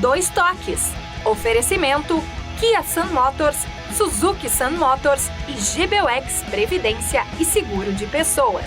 Dois Toques. Oferecimento Kia Sun Motors, Suzuki Sun Motors e GBUX Previdência e Seguro de Pessoas.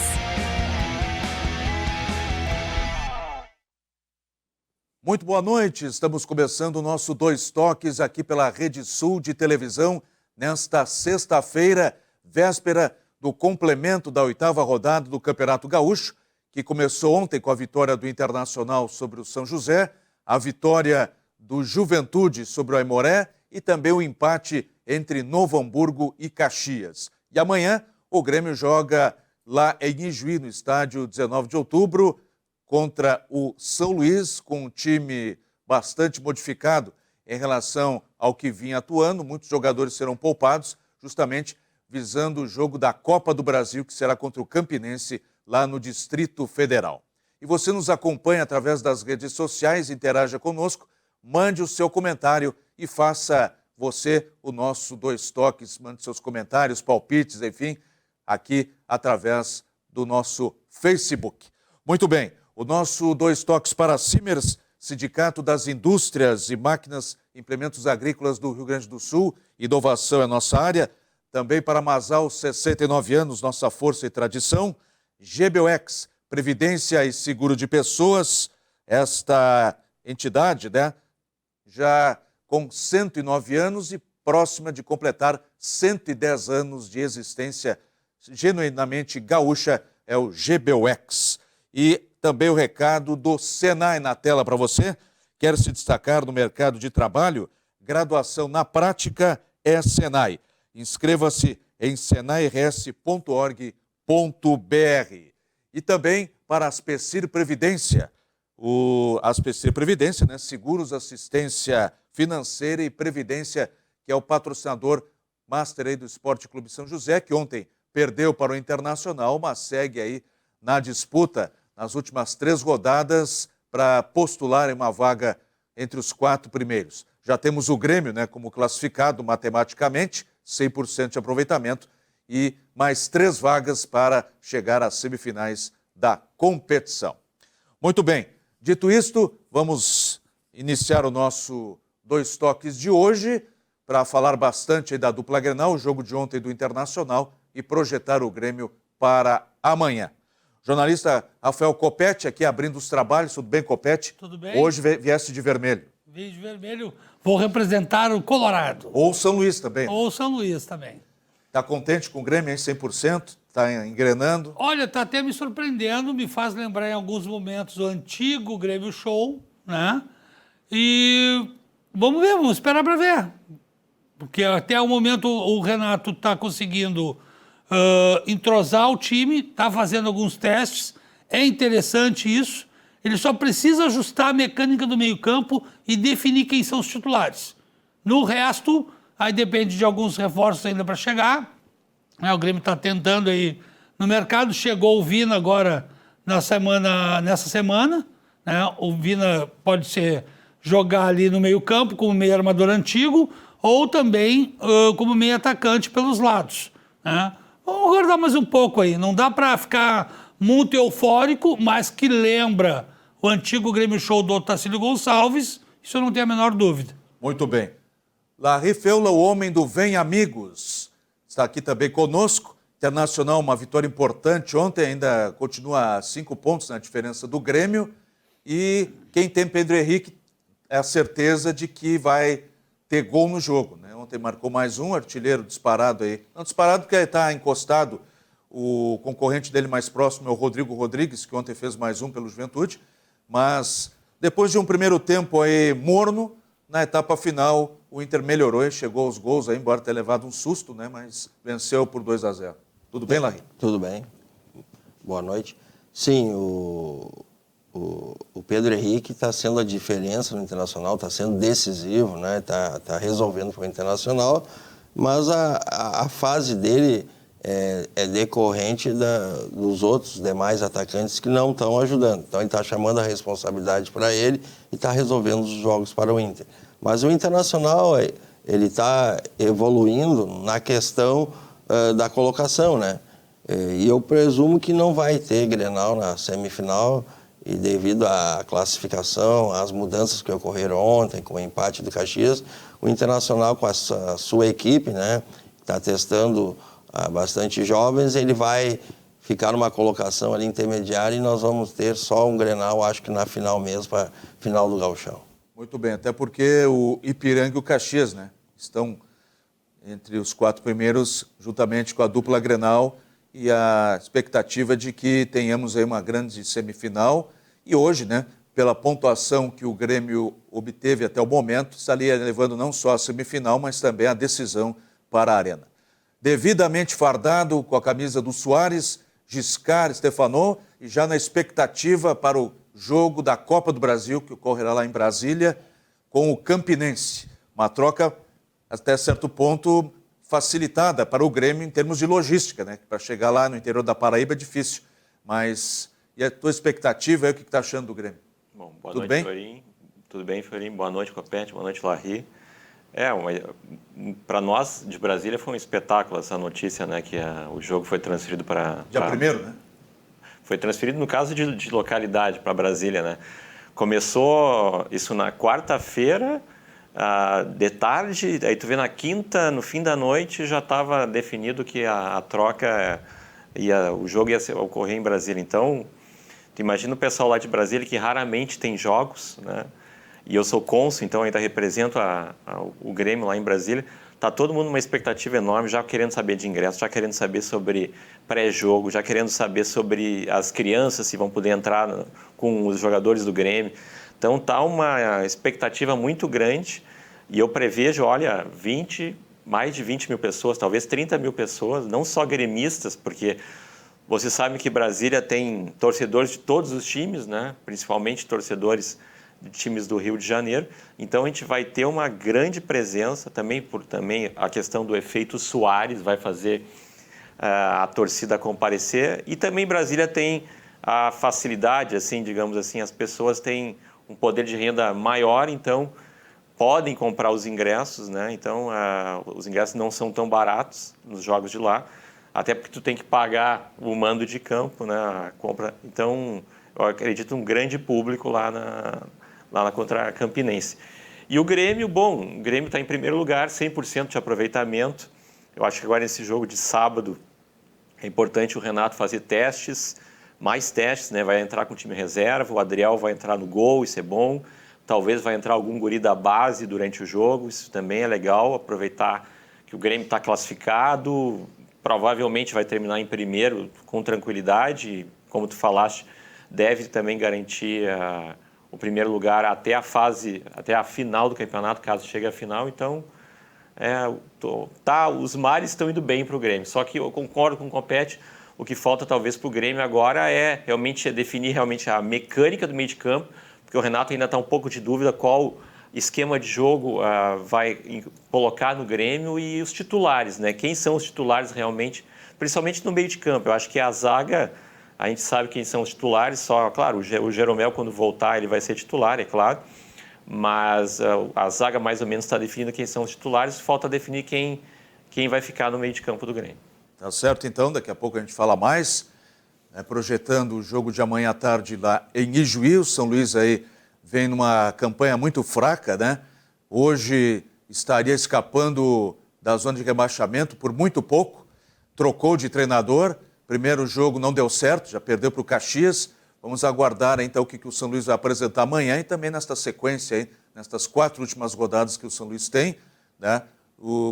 Muito boa noite, estamos começando o nosso Dois Toques aqui pela Rede Sul de televisão, nesta sexta-feira, véspera do complemento da 8ª rodada do Campeonato Gaúcho, que começou ontem com a vitória do Internacional sobre o São José, a vitória do Juventude sobre o Aimoré e também o empate entre Novo Hamburgo e Caxias. E amanhã o Grêmio joga lá em Ijuí, no estádio 19 de outubro, contra o São Luís, com um time bastante modificado em relação ao que vinha atuando. Muitos jogadores serão poupados, justamente visando o jogo da Copa do Brasil, que será contra o Campinense, lá no Distrito Federal. E você nos acompanha através das redes sociais, interaja conosco, mande o seu comentário e faça você o nosso Dois Toques, mande seus comentários, palpites, enfim, aqui através do nosso Facebook. Muito bem. O nosso Dois Toques para Simers, Sindicato das Indústrias e Máquinas e Implementos Agrícolas do Rio Grande do Sul. Inovação é nossa área. Também para Masal, 69 anos, nossa força e tradição. GBUX, Previdência e Seguro de Pessoas. Esta entidade, né, já com 109 anos e próxima de completar 110 anos de existência genuinamente gaúcha, é o GBUX. E também o recado do Senai na tela para você. Quer se destacar no mercado de trabalho? Graduação na prática é Senai. Inscreva-se em senairs.org.br. E também para a Aspecir Previdência. O Aspecir Previdência, né? Seguros, assistência financeira e previdência, que é o patrocinador master aí do Esporte Clube São José, que ontem perdeu para o Internacional, mas segue aí na disputa nas últimas 3 rodadas para postular em uma vaga entre os 4 primeiros. Já temos o Grêmio, né, como classificado matematicamente, 100% de aproveitamento, e mais 3 vagas para chegar às semifinais da competição. Muito bem, dito isto, vamos iniciar o nosso Dois Toques de hoje para falar bastante aí da dupla Grenal, o jogo de ontem do Internacional, e projetar o Grêmio para amanhã. Jornalista Rafael Copete, aqui abrindo os trabalhos. Tudo bem, Copete? Tudo bem. Hoje vieste de vermelho. Vim de vermelho, vou representar o Colorado. Ou São Luís também. Ou São Luís também. Está contente com o Grêmio em 100%? Está engrenando? Olha, está até me surpreendendo, me faz lembrar em alguns momentos o antigo Grêmio Show, né? E vamos ver, vamos esperar para ver. Porque até o momento o Renato está conseguindo entrosar o time, está fazendo alguns testes, é interessante isso. Ele só precisa ajustar a mecânica do meio-campo e definir quem são os titulares. No resto, aí depende de alguns reforços ainda para chegar. O Grêmio está tentando aí no mercado. Chegou o Vina agora nessa semana. Né? O Vina pode ser jogar ali no meio-campo como meio armador antigo ou também como meio atacante pelos lados. Né? Vamos aguardar mais um pouco aí. Não dá para ficar muito eufórico, mas que lembra o antigo Grêmio Show do Otacílio Gonçalves, isso eu não tenho a menor dúvida. Muito bem. Larry Feula, o homem do Vem Amigos, está aqui também conosco. Internacional, uma vitória importante ontem, ainda continua a 5 pontos na diferença do Grêmio. E quem tem Pedro Henrique é a certeza de que vai ter gol no jogo, né? Ontem marcou mais um artilheiro disparado aí. Não disparado porque está encostado. O concorrente dele mais próximo é o Rodrigo Rodrigues, que ontem fez mais um pelo Juventude. Mas depois de um primeiro tempo aí morno, na etapa final o Inter melhorou e chegou aos gols, aí, embora tenha levado um susto, né? Mas venceu por 2-0. Tudo bem, Larry? Tudo bem. Boa noite. Sim, o Pedro Henrique está sendo a diferença no Internacional, está sendo decisivo, né? Tá resolvendo para o Internacional, mas a fase dele é decorrente dos outros demais atacantes que não estão ajudando. Então ele está chamando a responsabilidade para ele e está resolvendo os jogos para o Inter. Mas o Internacional, ele está evoluindo na questão da colocação, né? E eu presumo que não vai ter Grenal na semifinal E devido à classificação, às mudanças que ocorreram ontem, com o empate do Caxias, o Internacional, com a sua equipe, né, está testando bastante jovens, ele vai ficar numa colocação ali intermediária e nós vamos ter só um Grenal, acho que na final mesmo, para final do Gauchão. Muito bem, até porque o Ipiranga e o Caxias, né, estão entre os 4 primeiros, juntamente com a dupla Grenal, e a expectativa de que tenhamos aí uma grande semifinal. E hoje, né, pela pontuação que o Grêmio obteve até o momento, estaria levando não só a semifinal, mas também a decisão para a Arena. Devidamente fardado com a camisa do Soares, Giscard, Stefanot, e já na expectativa para o jogo da Copa do Brasil, que ocorrerá lá em Brasília, com o Campinense. Uma troca, até certo ponto, facilitada para o Grêmio em termos de logística, né? Para chegar lá no interior da Paraíba é difícil. Mas, e a tua expectativa aí, o que está achando do Grêmio? Bom, boa Tudo noite, bem? Florim. Tudo bem, Florim? Boa noite, Copete. Boa noite, Larry. Para nós de Brasília foi um espetáculo essa notícia, né? Que o jogo foi transferido para... Dia 1º, né? Foi transferido, no caso, de localidade para Brasília, né? Começou isso na quarta-feira, de tarde, aí tu vê na quinta, no fim da noite, já estava definido que a troca, o jogo ia ocorrer em Brasília. Então, tu imagina o pessoal lá de Brasília, que raramente tem jogos, né? E eu sou cônsul, então ainda represento o Grêmio lá em Brasília. Está todo mundo numa expectativa enorme, já querendo saber de ingresso, já querendo saber sobre pré-jogo, já querendo saber sobre as crianças, se vão poder entrar com os jogadores do Grêmio. Então está uma expectativa muito grande e eu prevejo, olha, mais de 20 mil pessoas, talvez 30 mil pessoas, não só gremistas, porque você sabe que Brasília tem torcedores de todos os times, né? Principalmente torcedores de times do Rio de Janeiro. Então a gente vai ter uma grande presença, também a questão do efeito Soares vai fazer a torcida comparecer. E também Brasília tem a facilidade, assim, digamos assim, as pessoas têm um poder de renda maior, então podem comprar os ingressos, né? Então os ingressos não são tão baratos nos jogos de lá, até porque tu tem que pagar o mando de campo, né? A compra. Então eu acredito um grande público lá na contra a Campinense. E o Grêmio, o Grêmio está em primeiro lugar, 100% de aproveitamento. Eu acho que agora nesse jogo de sábado é importante o Renato fazer testes, mais testes, né? Vai entrar com o time reserva, o Adriel vai entrar no gol, isso é bom. Talvez vai entrar algum guri da base durante o jogo, isso também é legal, aproveitar que o Grêmio está classificado, provavelmente vai terminar em primeiro com tranquilidade, como tu falaste, deve também garantir o primeiro lugar até a final do campeonato, caso chegue à final. Então, os mares estão indo bem para o Grêmio. Só que eu concordo com o Copete, o que falta talvez para o Grêmio agora é realmente definir realmente a mecânica do meio de campo, porque o Renato ainda está um pouco de dúvida qual esquema de jogo vai colocar no Grêmio e os titulares, né? Quem são os titulares realmente, principalmente no meio de campo. Eu acho que a zaga, a gente sabe quem são os titulares, só, claro, o Jeromel, quando voltar, ele vai ser titular, é claro, mas a zaga mais ou menos está definindo quem são os titulares, falta definir quem vai ficar no meio de campo do Grêmio. Tá certo, então, daqui a pouco a gente fala mais, né, projetando o jogo de amanhã à tarde lá em Ijuí. O São Luís aí vem numa campanha muito fraca, né? Hoje estaria escapando da zona de rebaixamento por muito pouco, trocou de treinador, primeiro jogo não deu certo, já perdeu para o Caxias. Vamos aguardar então o que o São Luís vai apresentar amanhã e também nesta sequência aí, nestas 4 últimas rodadas que o São Luís tem, né?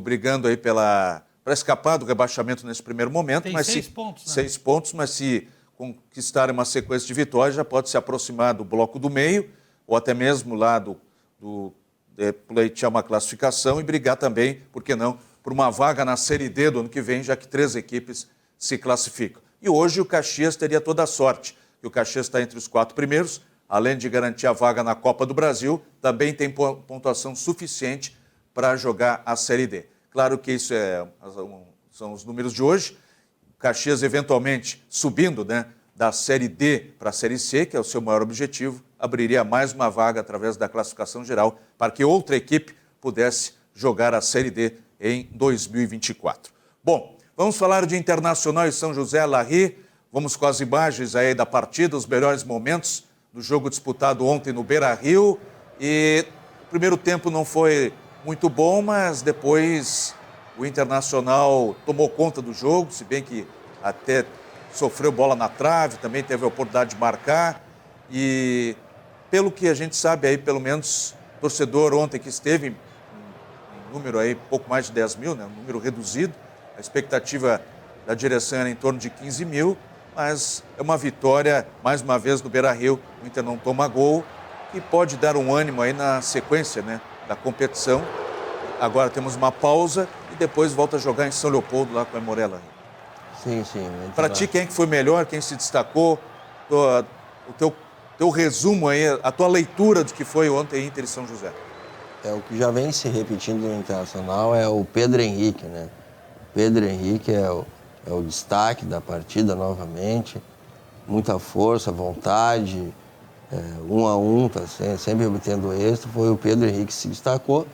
Brigando aí para escapar do rebaixamento nesse primeiro momento. Tem mas 6 pontos, né? 6 pontos, mas se conquistar uma sequência de vitórias, já pode se aproximar do bloco do meio, ou até mesmo lá do pleitear uma classificação e brigar também, por que não, por uma vaga na Série D do ano que vem, já que 3 equipes se classificam. E hoje o Caxias teria toda a sorte, que o Caxias está entre os 4 primeiros, além de garantir a vaga na Copa do Brasil, também tem pontuação suficiente para jogar a Série D. Claro que isso são os números de hoje. O Caxias eventualmente subindo, né, da Série D para a Série C, que é o seu maior objetivo, abriria mais uma vaga através da classificação geral para que outra equipe pudesse jogar a Série D em 2024. Bom, vamos falar de Internacional e São José, Larry. Vamos com as imagens aí da partida, os melhores momentos do jogo disputado ontem no Beira-Rio. E o primeiro tempo não foi muito bom, mas depois o Internacional tomou conta do jogo, se bem que até sofreu bola na trave, também teve a oportunidade de marcar. E pelo que a gente sabe aí, pelo menos, o torcedor ontem que esteve, em número aí pouco mais de 10 mil, né? Um número reduzido. A expectativa da direção era em torno de 15 mil, mas é uma vitória, mais uma vez, no Beira-Rio. O Inter não toma gol e pode dar um ânimo aí na sequência, né, da competição. Agora temos uma pausa e depois volta a jogar em São Leopoldo, lá com a Morella. Sim. Para ti, quem que foi melhor, quem se destacou? O teu resumo aí, a tua leitura do que foi ontem Inter e São José. O que já vem se repetindo no Internacional é o Pedro Henrique, né? O Pedro Henrique é o destaque da partida novamente. Muita força, vontade, 1-1, tá sempre obtendo êxito. Foi o Pedro Henrique que se destacou.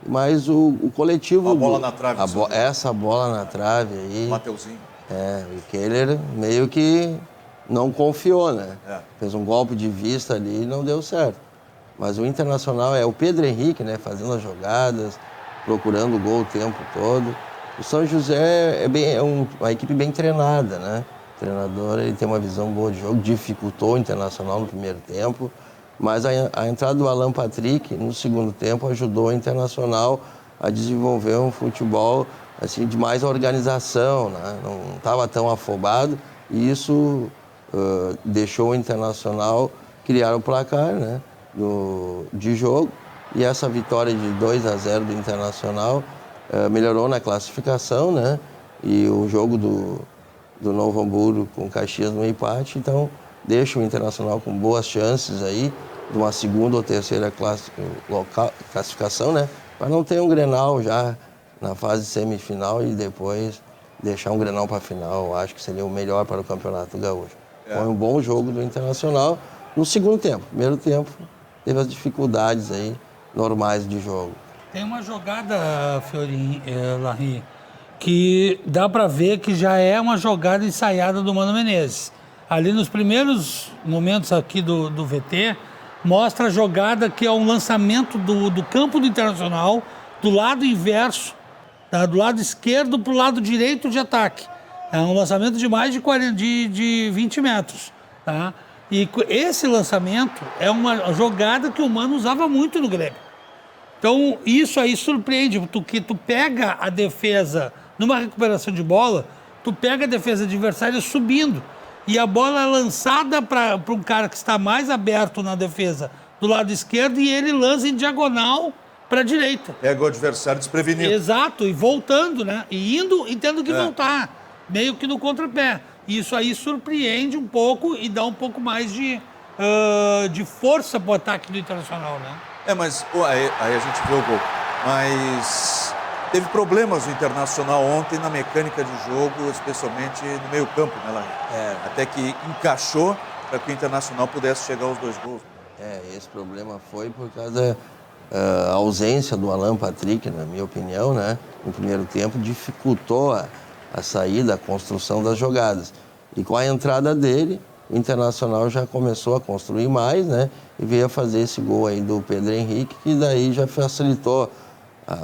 Mas o coletivo... A bola na trave. Essa bola na trave aí... Mateuzinho. O Keller meio que não confiou, né? Fez um golpe de vista ali e não deu certo. Mas o Internacional é o Pedro Henrique, né? Fazendo as jogadas, procurando o gol o tempo todo. O São José é uma equipe bem treinada, né? O treinador ele tem uma visão boa de jogo, dificultou o Internacional no primeiro tempo. Mas a entrada do Alan Patrick no segundo tempo ajudou o Internacional a desenvolver um futebol assim, de mais organização, né? Não estava tão afobado e isso deixou o Internacional criar o placar, né? De jogo. E essa vitória de 2-0 do Internacional melhorou na classificação, né? E o jogo do Novo Hamburgo com o Caxias no empate, então deixa o Internacional com boas chances aí de uma segunda ou terceira classificação, né? Para não ter um Grenal já na fase semifinal e depois deixar um Grenal para a final. Eu acho que seria o melhor para o Campeonato Gaúcho. Foi um bom jogo do Internacional no segundo tempo. Primeiro tempo teve as dificuldades aí normais de jogo. Tem uma jogada, Fiorin, Larry, que dá para ver que já é uma jogada ensaiada do Mano Menezes. Ali nos primeiros momentos aqui do VT, mostra a jogada que é um lançamento do campo do Internacional, do lado inverso, tá? Do lado esquerdo para o lado direito de ataque. É um lançamento de mais de 20 metros. Tá? E esse lançamento é uma jogada que o Mano usava muito no Grêmio. Então, isso aí surpreende, porque tu pega a defesa, numa recuperação de bola, tu pega a defesa adversária subindo. E a bola é lançada para um cara que está mais aberto na defesa do lado esquerdo e ele lança em diagonal para a direita. Pega o adversário desprevenido. Exato, e voltando, né? E indo e tendo que voltar, meio que no contrapé. Isso aí surpreende um pouco e dá um pouco mais de força para o ataque do Internacional, né? Mas aí a gente vê o gol. Mas teve problemas no Internacional ontem na mecânica de jogo, especialmente no meio-campo, né, Larry? Até que encaixou para que o Internacional pudesse chegar aos 2 gols. Esse problema foi por causa da ausência do Alan Patrick, na minha opinião, né? No primeiro tempo, dificultou a saída, a construção das jogadas. E com a entrada dele, o Internacional já começou a construir mais, né? E veio a fazer esse gol aí do Pedro Henrique, que daí já facilitou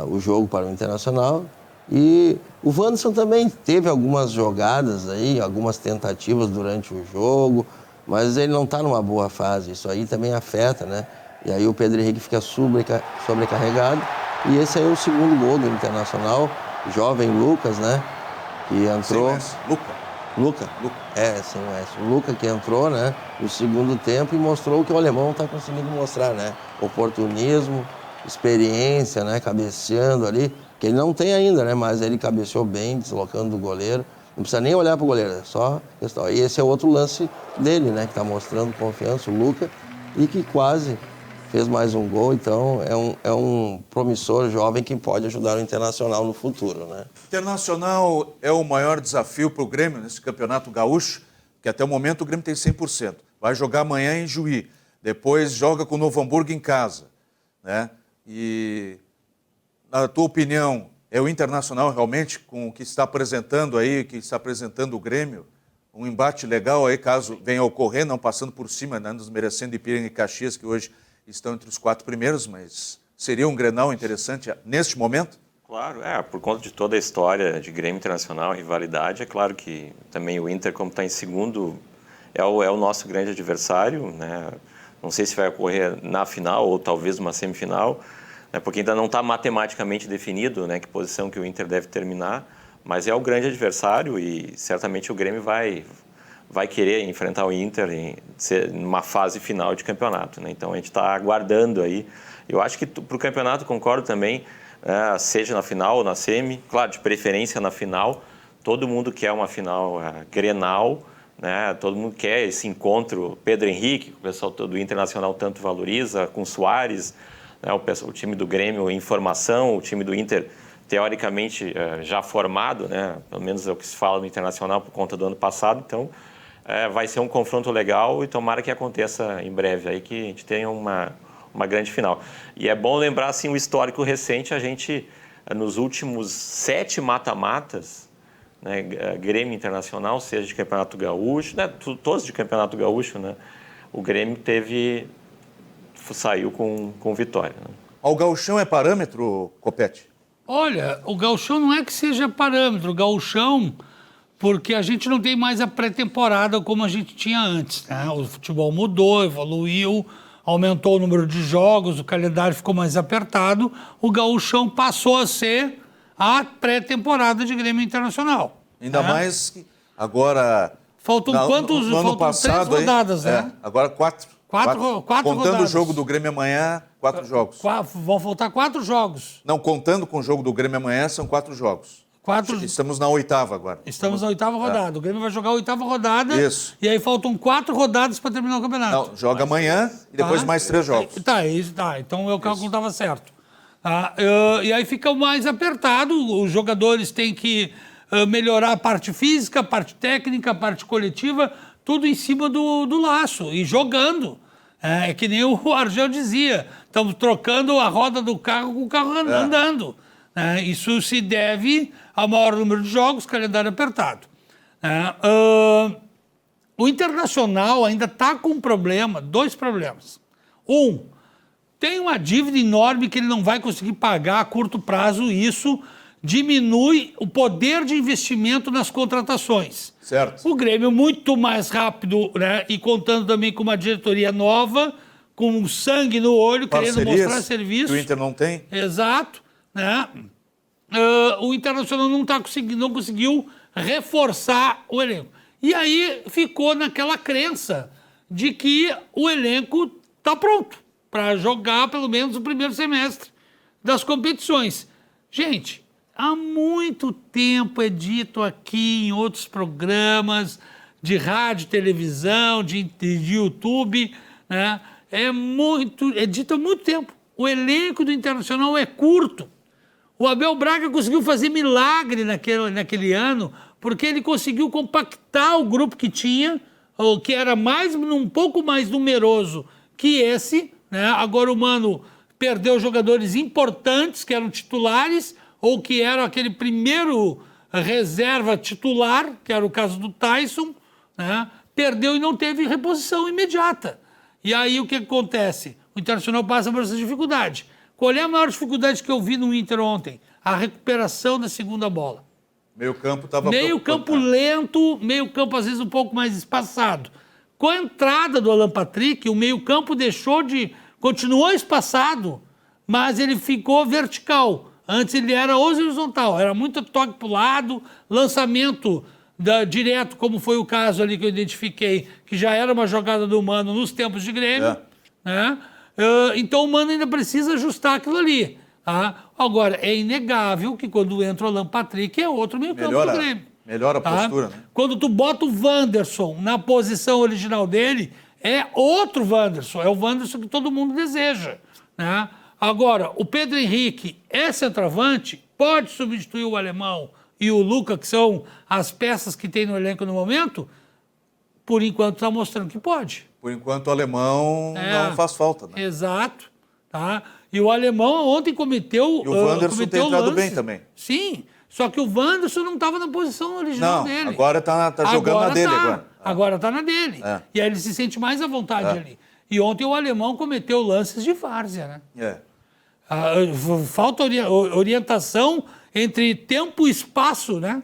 o jogo para o Internacional. E o Wanderson também teve algumas jogadas aí, algumas tentativas durante o jogo, mas ele não está numa boa fase, isso aí também afeta, né? E aí o Pedro Henrique fica sobrecarregado. E esse aí é o segundo gol do Internacional, o jovem Lucas, né? Que entrou... Luca. Sim, o Luca que entrou, né, no segundo tempo e mostrou o que o alemão não está conseguindo mostrar, né? Oportunismo, experiência, né, cabeceando ali, que ele não tem ainda, né, mas ele cabeceou bem, deslocando do goleiro. Não precisa nem olhar para o goleiro, é só questão. E esse é outro lance dele, né, que está mostrando confiança, o Luca, e que quase fez mais um gol, então é um promissor jovem que pode ajudar o Internacional no futuro, né? Internacional é o maior desafio para o Grêmio nesse campeonato gaúcho, que até o momento o Grêmio tem 100%. Vai jogar amanhã em Juí, depois joga com o Novo Hamburgo em casa, né? E, na tua opinião, é o Internacional realmente com o que está apresentando aí, que está apresentando o Grêmio, um embate legal aí, caso venha a ocorrer, não passando por cima, não desmerecendo Ipiranga e Caxias, que hoje estão entre os 4 primeiros, mas seria um Grenal interessante neste momento? Claro, por conta de toda a história de Grêmio Internacional, rivalidade, é claro que também o Inter, como está em segundo, é o nosso grande adversário, né? Não sei se vai ocorrer na final ou talvez numa semifinal, né? Porque ainda não está matematicamente definido, né, que posição que o Inter deve terminar, mas é o grande adversário e certamente o Grêmio vai querer enfrentar o Inter numa fase final de campeonato, né? Então a gente está aguardando aí. Eu acho que para o campeonato, concordo também, seja na final ou na semi, claro, de preferência na final, todo mundo quer uma final Grenal, né? Todo mundo quer esse encontro, Pedro Henrique, que o pessoal do Internacional tanto valoriza, com Soares, né? O time do Grêmio em formação, o time do Inter teoricamente já formado, né? Pelo menos é o que se fala no Internacional por conta do ano passado, então vai ser um confronto legal e tomara que aconteça em breve, aí que a gente tenha uma grande final. E é bom lembrar assim, o histórico recente, a gente, nos últimos 7 mata-matas, né, Grêmio Internacional, seja de Campeonato Gaúcho, né, todos de Campeonato Gaúcho, né, o Grêmio saiu com vitória. Né. O gauchão é parâmetro, Copete? Olha, o gauchão não é que seja parâmetro, o gauchão, porque a gente não tem mais a pré-temporada como a gente tinha antes, né? O futebol mudou, evoluiu, aumentou o número de jogos, o calendário ficou mais apertado, o gauchão passou a ser a pré-temporada de Grêmio Internacional. Ainda mais que agora... Faltam quantos? No ano passado, 3 rodadas, né? Agora 4. Quatro contando rodadas. o jogo do Grêmio amanhã, 4 jogos. Vão faltar 4 jogos. Não, contando com o jogo do Grêmio amanhã, são 4 jogos. Estamos na 8ª agora. Estamos na 8ª rodada. O Grêmio vai jogar a 8ª rodada. Isso. E aí faltam 4 rodadas para terminar o campeonato. Não, joga amanhã e depois mais 3 jogos. Tá. Então o cálculo estava certo. E aí fica mais apertado. Os jogadores têm que melhorar a parte física, a parte técnica, a parte coletiva, tudo em cima do laço e jogando. É que nem o Argel dizia, estamos trocando a roda do carro com o carro andando. Isso se deve ao maior número de jogos, calendário apertado. O Internacional ainda está com um problema, 2 problemas. Tem uma dívida enorme que ele não vai conseguir pagar a curto prazo, e isso diminui o poder de investimento nas contratações. Certo. O Grêmio muito mais rápido, né? E contando também com uma diretoria nova, com sangue no olho, querendo mostrar serviço. Que o Inter não tem. Exato. Né? O Internacional não conseguiu reforçar o elenco. E aí ficou naquela crença de que o elenco está pronto para jogar pelo menos o primeiro semestre das competições. Gente, há muito tempo é dito aqui em outros programas de rádio, televisão, de YouTube, né? É dito há muito tempo. O elenco do Internacional é curto. O Abel Braga conseguiu fazer milagre naquele ano, porque ele conseguiu compactar o grupo que tinha, que era um pouco mais numeroso que esse, né? Agora o Mano perdeu jogadores importantes que eram titulares, ou que eram aquele primeiro reserva titular, que era o caso do Tyson, né? Perdeu e não teve reposição imediata. E aí o que acontece? O Internacional passa por essa dificuldade. Qual é a maior dificuldade que eu vi no Inter ontem? A recuperação da segunda bola. Meio-campo estava... Meio-campo lento, meio-campo às vezes um pouco mais espaçado. Com a entrada do Alan Patrick, o meio-campo continuou espaçado, mas ele ficou vertical. Antes ele era horizontal, era muito toque para o lado, lançamento direto, como foi o caso ali que eu identifiquei, que já era uma jogada do Mano nos tempos de Grêmio. Né? Então o Mano ainda precisa ajustar aquilo ali. Tá? Agora, é inegável que quando entra o Alan Patrick é outro meio-campo do Grêmio. Melhora a postura, né? Quando tu bota o Wanderson na posição original dele, é outro Wanderson, é o Wanderson que todo mundo deseja. Né? Agora, o Pedro Henrique é centroavante, pode substituir o Alemão e o Luca, que são as peças que tem no elenco no momento, por enquanto está mostrando que pode. Por enquanto o Alemão não faz falta, né? Exato. Tá? E o Alemão ontem cometeu... E o Wanderson tem entrado bem também. Sim, Só que o Wanderson não estava na posição original Não, dele. agora tá jogando na dele. Agora tá na dele. É. E aí ele se sente mais à vontade ali. E ontem o alemão cometeu lances de várzea, né? Falta orientação entre tempo e espaço, né?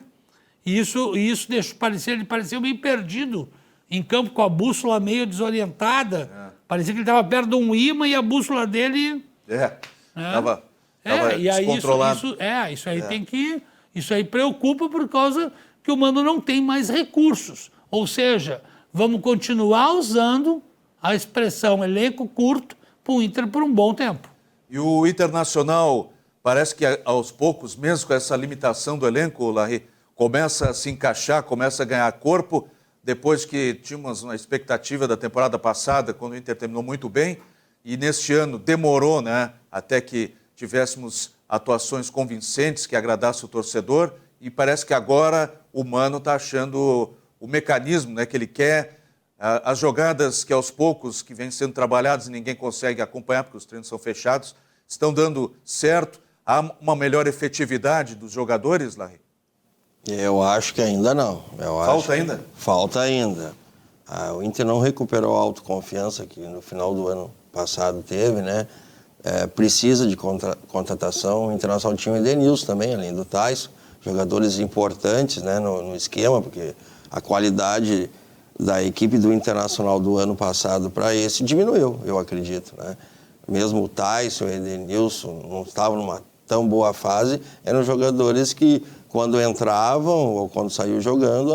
E isso ele pareceu meio perdido em campo, com a bússola meio desorientada. Parecia que ele estava perto de um imã e a bússola dele... Tava e aí descontrolado. Isso aí preocupa por causa que o Mano não tem mais recursos. Ou seja, vamos continuar usando a expressão elenco curto para o Inter por um bom tempo. E o Internacional, parece que aos poucos, mesmo com essa limitação do elenco, Larry, começa a se encaixar, começa a ganhar corpo, depois que tínhamos uma expectativa da temporada passada, quando o Inter terminou muito bem, e neste ano demorou, né, até que tivéssemos atuações convincentes que agradassem o torcedor, e parece que agora o Mano está achando o mecanismo, né, que ele quer, as jogadas que aos poucos, que vêm sendo trabalhadas e ninguém consegue acompanhar porque os treinos são fechados, estão dando certo? Há uma melhor efetividade dos jogadores, Larry? Eu acho que ainda não. Falta ainda? Falta ainda. O Inter não recuperou a autoconfiança que no final do ano passado teve, né? Precisa de contratação. O Internacional tinha o Edenilson também, além do Tyson. Jogadores importantes, né, no esquema, porque a qualidade da equipe do Internacional do ano passado para esse diminuiu, eu acredito, né? Mesmo o Tyson, o Edenilson não estavam numa tão boa fase, eram jogadores que, quando entravam ou quando saíam jogando,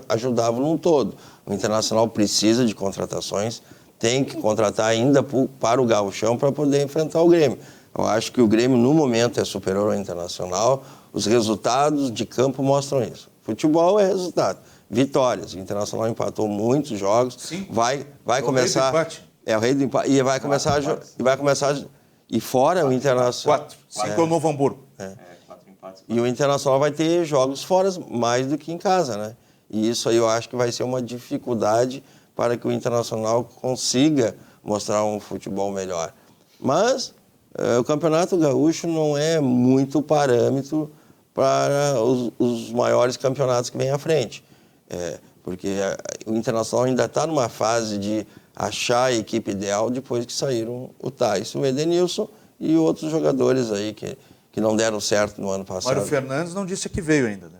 ajudavam num todo. O Internacional precisa de contratações, tem que contratar ainda para o Gauchão para poder enfrentar o Grêmio. Eu acho que o Grêmio, no momento, é superior ao Internacional. Os resultados de campo mostram isso. Futebol é resultado. Vitórias. O Internacional empatou muitos jogos. Sim. Vai começar... O rei do empate. É o rei do empate. E vai começar... E fora o Internacional... 4. 5 é o Novo Hamburgo. 4 empates. E o Internacional vai ter jogos fora mais do que em casa, né? E isso aí eu acho que vai ser uma dificuldade para que o Internacional consiga mostrar um futebol melhor. Mas o Campeonato Gaúcho não é muito parâmetro para os maiores campeonatos que vêm à frente. Porque o Internacional ainda está numa fase de achar a equipe ideal depois que saíram o Tyson, o Edenilson e outros jogadores aí que não deram certo no ano passado. Mário Fernandes não disse que veio ainda, né?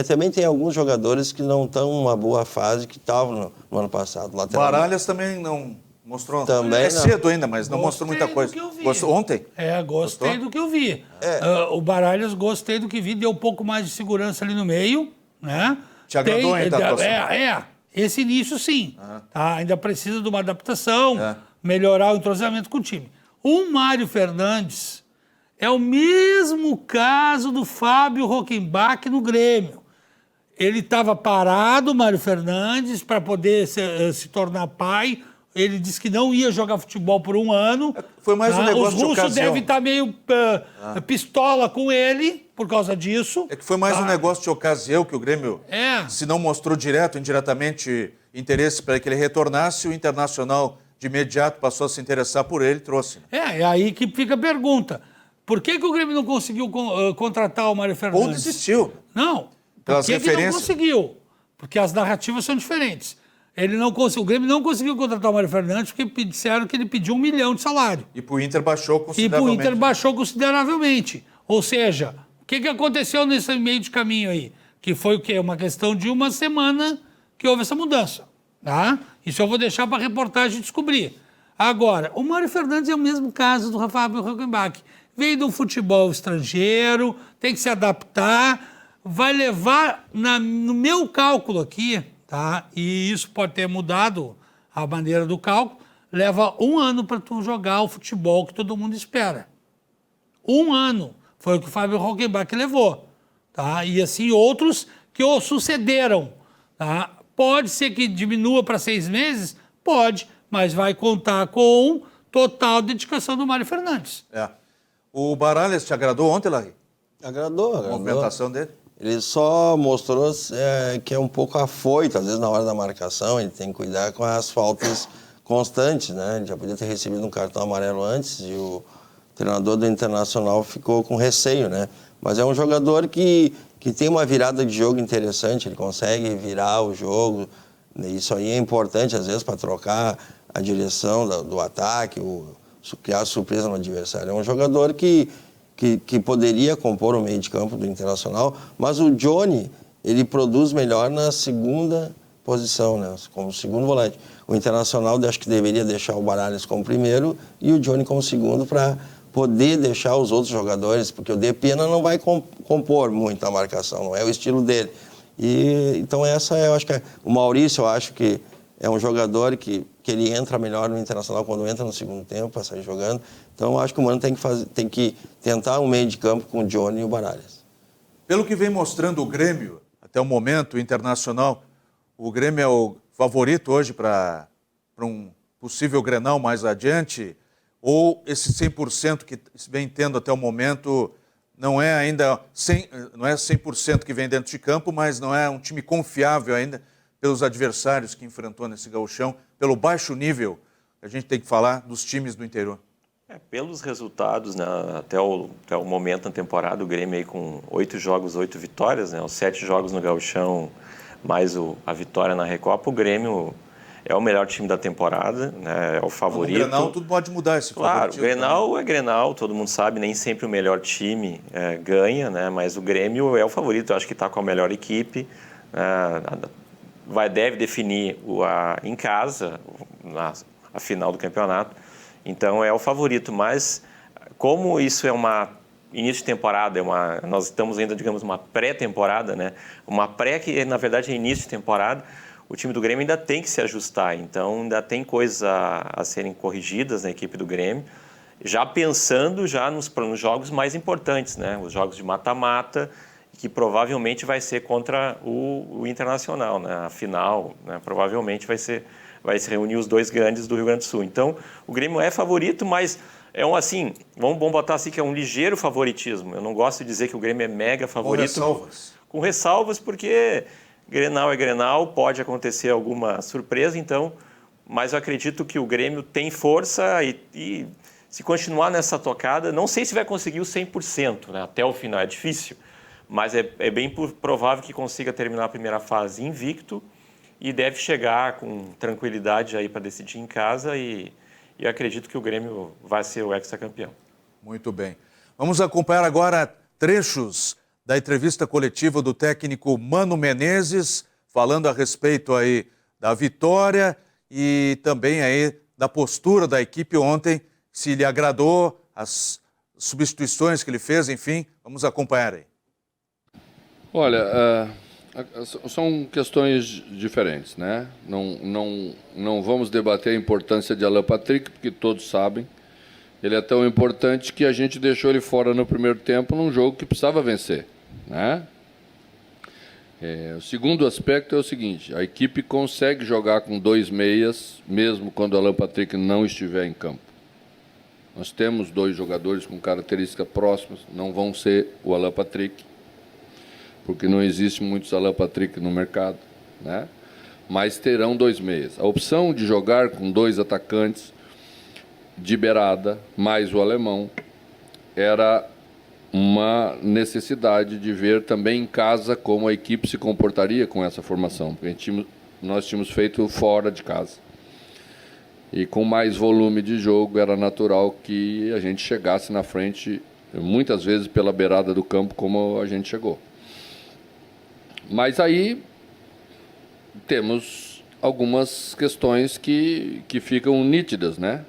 Também tem alguns jogadores que não estão numa boa fase que estavam no ano passado. Baralhas também não mostrou. Também cedo ainda, mas não mostrou muita coisa. Gostou ontem? Gostei do que eu vi. O Baralhas, gostei do que vi, deu um pouco mais de segurança ali no meio, né? Te agradou ainda a atuação? Esse início sim. Tá? Ainda precisa de uma adaptação, melhorar o entrosamento com o time. O Mário Fernandes é o mesmo caso do Fábio Rockenbach no Grêmio. Ele estava parado, Mário Fernandes, para poder se tornar pai. Ele disse que não ia jogar futebol por um ano. Foi mais um negócio de ocasião. Os russos devem estar meio pistola com ele por causa disso. É que foi mais um negócio de ocasião que o Grêmio, se não mostrou direto, indiretamente, interesse para que ele retornasse, o Internacional de imediato passou a se interessar por ele e trouxe. É aí que fica a pergunta. Por que o Grêmio não conseguiu contratar o Mário Fernandes? Ou desistiu. Não. Por que não conseguiu? Porque as narrativas são diferentes. O Grêmio não conseguiu contratar o Mário Fernandes porque disseram que ele pediu 1 milhão de salário. E para o Inter baixou consideravelmente. Ou seja, o que aconteceu nesse meio de caminho aí? Que foi o quê? Uma questão de uma semana que houve essa mudança. Tá? Isso eu vou deixar para a reportagem descobrir. Agora, o Mário Fernandes é o mesmo caso do Fábio Rockenbach. Veio de um futebol estrangeiro, tem que se adaptar, vai levar, no meu cálculo aqui, tá? E isso pode ter mudado a maneira do cálculo, leva 1 ano para tu jogar o futebol que todo mundo espera. 1 ano foi o que o Fábio Rockenbach levou. Tá? E assim outros que o sucederam. Tá? Pode ser que diminua para 6 meses? Pode, mas vai contar com total dedicação do Mário Fernandes. O Baralhas te agradou ontem, Larry? Agradou. A movimentação dele? Ele só mostrou que é um pouco afoito, às vezes na hora da marcação, ele tem que cuidar com as faltas constantes, né? Ele já podia ter recebido um cartão amarelo antes e o treinador do Internacional ficou com receio, né? Mas é um jogador que tem uma virada de jogo interessante, ele consegue virar o jogo. Isso aí é importante, às vezes, para trocar a direção do ataque, criar surpresa no adversário. É um jogador que poderia compor o meio de campo do Internacional, mas o Johnny, ele produz melhor na segunda posição, né? Como segundo volante. O Internacional acho que deveria deixar o Baralhas como primeiro e o Johnny como segundo para poder deixar os outros jogadores, porque o Depena não vai compor muito a marcação, não é o estilo dele. Então eu acho que o Maurício, eu acho que é um jogador que ele entra melhor no Internacional quando entra no segundo tempo, para sair jogando. Então eu acho que o Mano tem que tentar um meio de campo com o Johnny e o Baralhas. Pelo que vem mostrando o Grêmio, até o momento, o Internacional, o Grêmio é o favorito hoje para um possível Grenal mais adiante? Ou esse 100% que vem tendo até o momento não é ainda não é 100% que vem dentro de campo, mas não é um time confiável ainda pelos adversários que enfrentou nesse gauchão, pelo baixo nível que a gente tem que falar dos times do interior? Pelos resultados, né, até o momento da temporada, o Grêmio aí com 8 jogos, 8 vitórias, né, os 7 jogos no gauchão, mais a vitória na Recopa, o Grêmio é o melhor time da temporada, né, é o favorito. No Grenal tudo pode mudar esse favoritismo. Claro, o Grenal é Grenal, todo mundo sabe, nem sempre o melhor time ganha, né, mas o Grêmio é o favorito, eu acho que está com a melhor equipe, deve definir em casa a final do campeonato, então é o favorito, mas como isso é início de temporada, nós estamos ainda, digamos, uma pré-temporada, né, uma pré que na verdade é início de temporada, o time do Grêmio ainda tem que se ajustar, então ainda tem coisas a serem corrigidas na equipe do Grêmio, já pensando nos jogos mais importantes, né? Os jogos de mata-mata, que provavelmente vai ser contra o Internacional, né? A final, né? Provavelmente vai se reunir os dois grandes do Rio Grande do Sul. Então, o Grêmio é favorito, mas vamos botar assim que é um ligeiro favoritismo. Eu não gosto de dizer que o Grêmio é mega favorito. Com ressalvas. Com ressalvas, porque Grenal é Grenal, pode acontecer alguma surpresa, então, mas eu acredito que o Grêmio tem força e se continuar nessa tocada, não sei se vai conseguir o 100%, né, até o final, é difícil, mas é bem provável que consiga terminar a primeira fase invicto e deve chegar com tranquilidade aí para decidir em casa e eu acredito que o Grêmio vai ser o hexacampeão. Muito bem. Vamos acompanhar agora trechos da entrevista coletiva do técnico Mano Menezes, falando a respeito aí da vitória e também aí da postura da equipe ontem, se lhe agradou, as substituições que ele fez, enfim, vamos acompanhar aí. Olha, são questões diferentes, né? Não vamos debater a importância de Alan Patrick, porque todos sabem. Ele é tão importante que a gente deixou ele fora no primeiro tempo num jogo que precisava vencer, né? O segundo aspecto é o seguinte: a equipe consegue jogar com 2 meias, mesmo quando o Alan Patrick não estiver em campo. Nós temos 2 jogadores com características próximas, não vão ser o Alan Patrick, porque não existe muitos Alan Patrick no mercado, né? Mas terão 2 meias. A opção de jogar com 2 atacantes de beirada, mais o alemão, era uma necessidade de ver também em casa como a equipe se comportaria com essa formação, porque nós tínhamos feito fora de casa. E com mais volume de jogo, era natural que a gente chegasse na frente, muitas vezes pela beirada do campo, como a gente chegou. Mas aí temos algumas questões que ficam nítidas, né?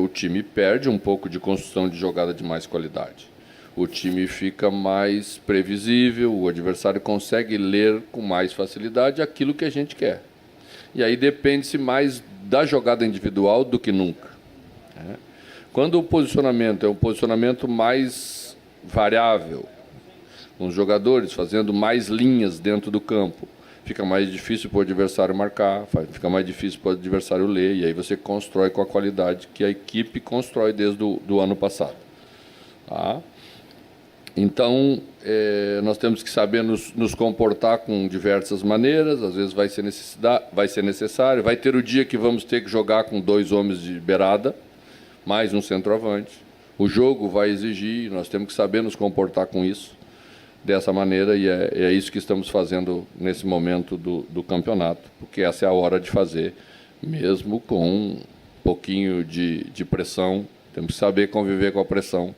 O time perde um pouco de construção de jogada de mais qualidade. O time fica mais previsível, o adversário consegue ler com mais facilidade aquilo que a gente quer. E aí depende-se mais da jogada individual do que nunca, né? Quando o posicionamento é um posicionamento mais variável, com os jogadores fazendo mais linhas dentro do campo, fica mais difícil para o adversário marcar, fica mais difícil para o adversário ler, e aí você constrói com a qualidade que a equipe constrói desde o ano passado. Tá? Então, nós temos que saber nos comportar com diversas maneiras, às vezes vai ser necessário, vai ter o dia que vamos ter que jogar com 2 homens de beirada, mais um centroavante, o jogo vai exigir, nós temos que saber nos comportar com isso, dessa maneira, e é isso que estamos fazendo nesse momento do campeonato, porque essa é a hora de fazer, mesmo com um pouquinho de pressão, temos que saber conviver com a pressão.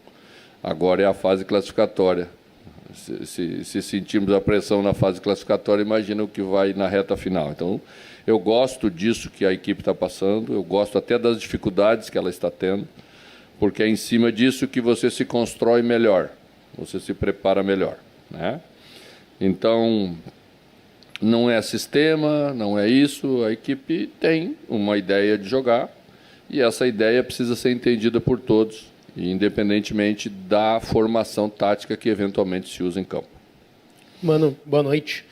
Agora é a fase classificatória. Se sentirmos a pressão na fase classificatória, imagina o que vai na reta final. Então, eu gosto disso que a equipe está passando, eu gosto até das dificuldades que ela está tendo, porque é em cima disso que você se constrói melhor, você se prepara melhor, né? Então, não é sistema, não é isso, a equipe tem uma ideia de jogar e essa ideia precisa ser entendida por todos, independentemente da formação tática que eventualmente se usa em campo. Mano, boa noite.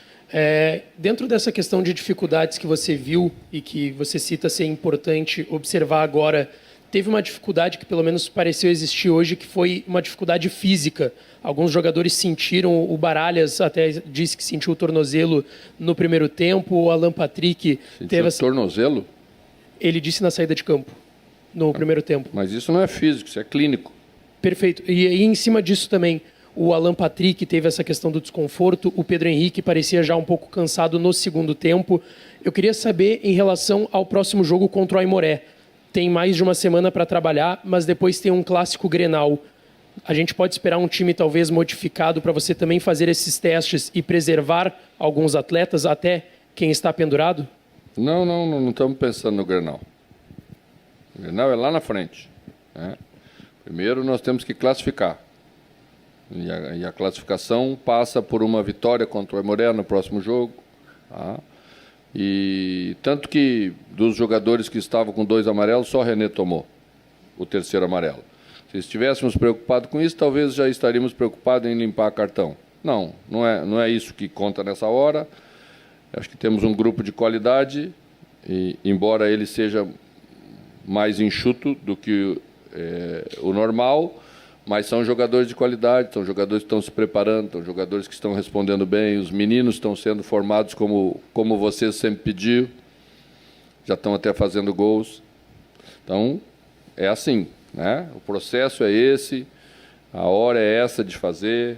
Dentro dessa questão de dificuldades que você viu e que você cita ser importante observar agora, teve uma dificuldade que pelo menos pareceu existir hoje, que foi uma dificuldade física. Alguns jogadores sentiram, o Baralhas até disse que sentiu o tornozelo no primeiro tempo, o Alan Patrick teve... Tornozelo? Ele disse na saída de campo, no primeiro tempo. Mas isso não é físico, isso é clínico. Perfeito. E em cima disso também, o Alan Patrick teve essa questão do desconforto, o Pedro Henrique parecia já um pouco cansado no segundo tempo. Eu queria saber em relação ao próximo jogo contra o Aimoré. Tem mais de uma semana para trabalhar, mas depois tem um clássico Grenal. A gente pode esperar um time talvez modificado para você também fazer esses testes e preservar alguns atletas, até quem está pendurado? Não estamos pensando no Grenal. O Grenal é lá na frente, né? Primeiro nós temos que classificar. E a classificação passa por uma vitória contra o Aimoré no próximo jogo. Tá? E tanto que dos jogadores que estavam com 2 amarelos, só René tomou o terceiro amarelo. Se estivéssemos preocupados com isso, talvez já estaríamos preocupados em limpar cartão. Não é isso que conta nessa hora. Acho que temos um grupo de qualidade, e, embora ele seja mais enxuto do que o normal, mas são jogadores de qualidade, são jogadores que estão se preparando, são jogadores que estão respondendo bem, os meninos estão sendo formados como você sempre pediu, já estão até fazendo gols. Então, é assim, né? O processo é esse, a hora é essa de fazer,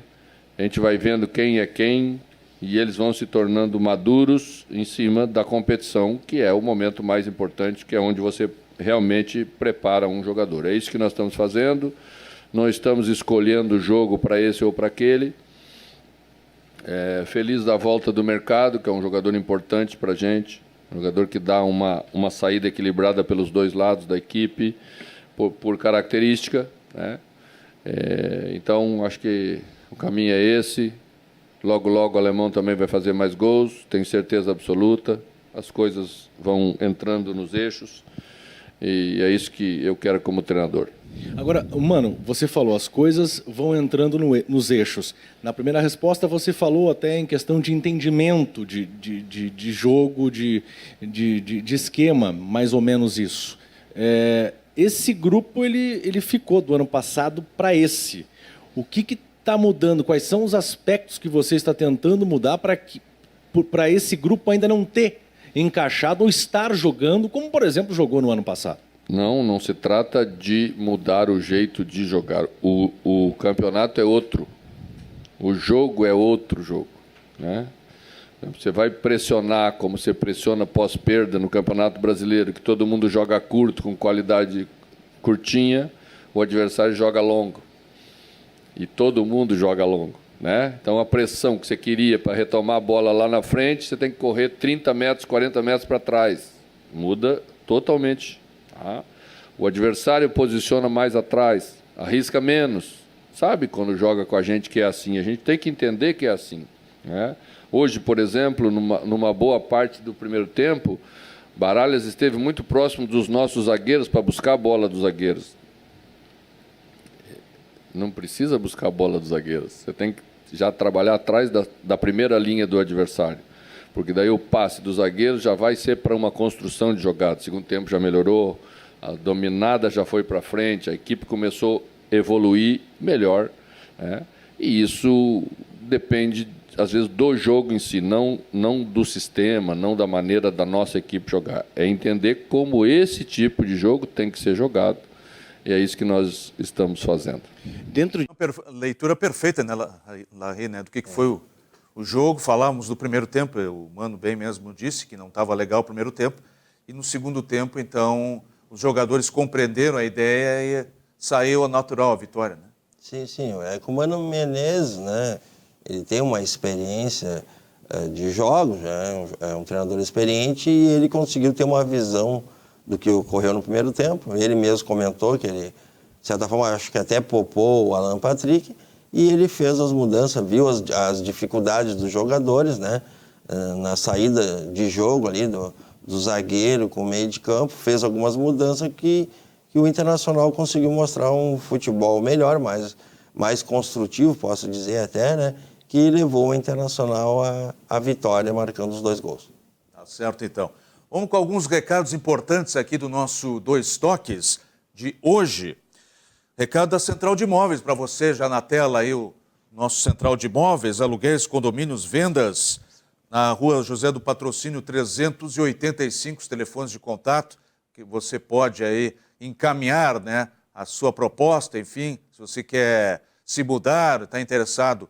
a gente vai vendo quem é quem, e eles vão se tornando maduros em cima da competição, que é o momento mais importante, que é onde você realmente prepara um jogador. É isso que nós estamos fazendo, não estamos escolhendo o jogo para esse ou para aquele. Feliz da volta do Mercado, que é um jogador importante para a gente, um jogador que dá uma saída equilibrada pelos dois lados da equipe, por característica, né? Então, acho que o caminho é esse. Logo, logo o alemão também vai fazer mais gols, tenho certeza absoluta. As coisas vão entrando nos eixos e é isso que eu quero como treinador. Agora, Mano, você falou, as coisas vão entrando nos eixos. Na primeira resposta você falou até em questão de entendimento de jogo, de esquema, mais ou menos isso. Esse grupo ele ficou do ano passado para esse. O que está mudando? Quais são os aspectos que você está tentando mudar para esse grupo ainda não ter encaixado ou estar jogando, como, por exemplo, jogou no ano passado? Não se trata de mudar o jeito de jogar. O campeonato é outro. O jogo é outro jogo, né? Você vai pressionar como você pressiona pós-perda no Campeonato Brasileiro, que todo mundo joga curto, com qualidade curtinha, o adversário joga longo. E todo mundo joga longo, né? Então, a pressão que você queria para retomar a bola lá na frente, você tem que correr 30 metros, 40 metros para trás. Muda totalmente. Tá? O adversário posiciona mais atrás, arrisca menos. Sabe quando joga com a gente que é assim? A gente tem que entender que é assim, né? Hoje, por exemplo, numa boa parte do primeiro tempo, Baralhas esteve muito próximo dos nossos zagueiros para buscar a bola dos zagueiros. Não precisa buscar a bola dos zagueiros. Você tem que já trabalhar atrás da primeira linha do adversário. Porque daí o passe dos zagueiros já vai ser para uma construção de jogada. O segundo tempo já melhorou, a dominada já foi para frente, a equipe começou a evoluir melhor, né? E isso depende, às vezes, do jogo em si, não do sistema, não da maneira da nossa equipe jogar. É entender como esse tipo de jogo tem que ser jogado E é isso que nós estamos fazendo. Leitura perfeita, né, Larry, né, do que foi o jogo. Falávamos do primeiro tempo, o Mano bem mesmo disse que não estava legal o primeiro tempo. E no segundo tempo, então, os jogadores compreenderam a ideia e saiu a natural a vitória, né? Sim. É que o Mano Menezes, né, ele tem uma experiência de jogos, né, é um treinador experiente e ele conseguiu ter uma visão do que ocorreu no primeiro tempo. Ele mesmo comentou que ele, de certa forma, acho que até poupou o Alan Patrick e ele fez as mudanças, viu as dificuldades dos jogadores, né, na saída de jogo ali do zagueiro com o meio de campo, fez algumas mudanças que o Internacional conseguiu mostrar um futebol melhor, mais construtivo, posso dizer até, né, que levou o Internacional à vitória, marcando os 2 gols. Tá certo, então. Vamos com alguns recados importantes aqui do nosso Dois Toques de hoje. Recado da Central de Imóveis para você, já na tela aí o nosso Central de Imóveis, aluguéis, condomínios, vendas, na Rua José do Patrocínio 385, os telefones de contato, que você pode aí encaminhar, né, a sua proposta, enfim, se você quer se mudar, está interessado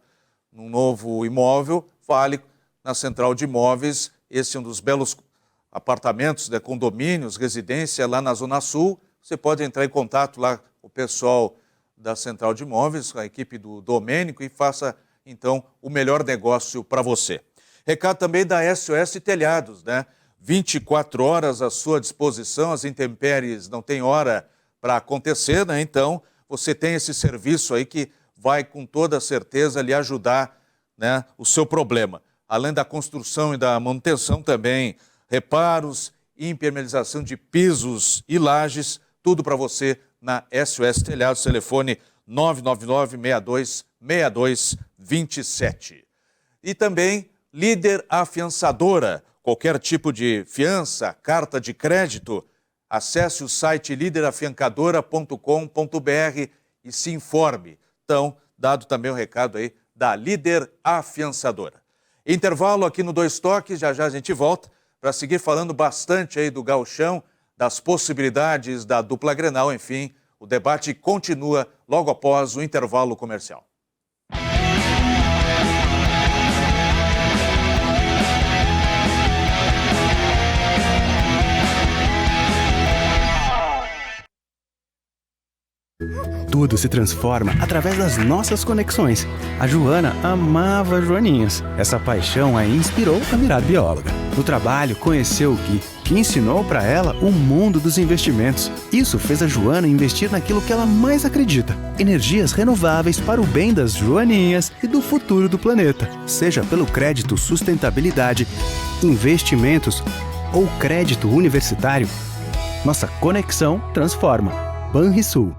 num novo imóvel, fale na Central de Imóveis. Esse é um dos belos apartamentos, né, condomínios, residência lá na Zona Sul. Você pode entrar em contato lá com o pessoal da Central de Imóveis, a equipe do Domênico, e faça, então, o melhor negócio para você. Recado também da SOS Telhados, né? 24 horas à sua disposição, as intempéries não tem hora para acontecer, né? Então, você tem esse serviço aí que vai com toda certeza lhe ajudar, né, o seu problema. Além da construção e da manutenção também, reparos, impermeabilização de pisos e lajes, tudo para você na SOS Telhados, telefone 999-62-6227. E também Líder Afiançadora, qualquer tipo de fiança, carta de crédito, acesse o site liderafiancadora.com.br e se informe. Então, dado também o recado aí da Líder Afiançadora. Intervalo aqui no Dois Toques, já a gente volta para seguir falando bastante aí do gauchão, das possibilidades da dupla Grenal, enfim, o debate continua logo após o intervalo comercial. Tudo se transforma através das nossas conexões. A Joana amava joaninhas. Essa paixão a inspirou a virar bióloga. No trabalho, conheceu o Gui, que ensinou para ela o mundo dos investimentos. Isso fez a Joana investir naquilo que ela mais acredita: energias renováveis para o bem das joaninhas e do futuro do planeta. Seja pelo crédito sustentabilidade, investimentos ou crédito universitário, nossa conexão transforma. Banrisul.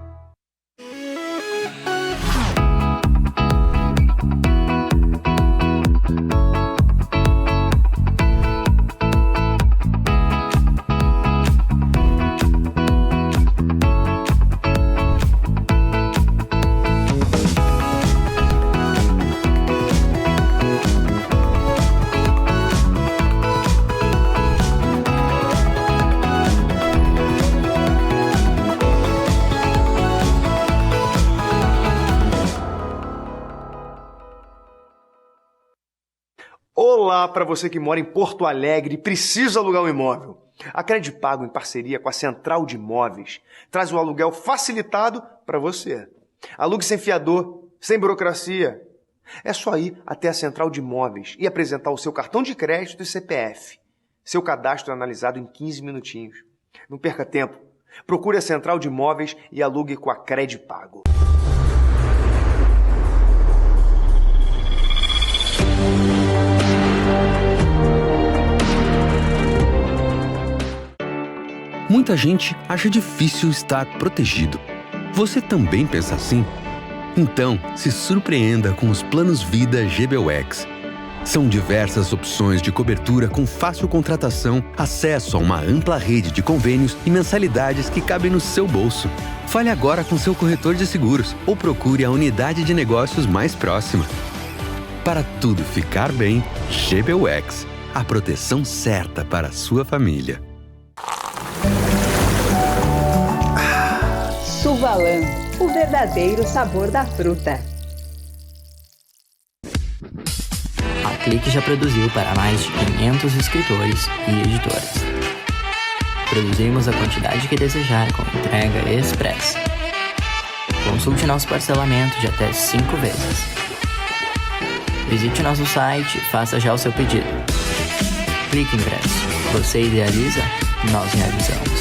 Olá para você que mora em Porto Alegre e precisa alugar um imóvel. A Credipago, em parceria com a Central de Imóveis, traz o aluguel facilitado para você. Alugue sem fiador, sem burocracia. É só ir até a Central de Imóveis e apresentar o seu cartão de crédito e CPF. Seu cadastro é analisado em 15 minutinhos. Não perca tempo. Procure a Central de Imóveis e alugue com a Credipago. Muita gente acha difícil estar protegido. Você também pensa assim? Então, se surpreenda com os planos Vida GBUX. São diversas opções de cobertura com fácil contratação, acesso a uma ampla rede de convênios e mensalidades que cabem no seu bolso. Fale agora com seu corretor de seguros ou procure a unidade de negócios mais próxima. Para tudo ficar bem, GBUX. A proteção certa para a sua família. Chuva Suvalan, o verdadeiro sabor da fruta. A Clique já produziu para mais de 500 escritores e editoras. Produzimos a quantidade que desejar com entrega expressa. Consulte nosso parcelamento de até 5 vezes. Visite nosso site e faça já o seu pedido. Clique Ingresso. Você idealiza, nós realizamos.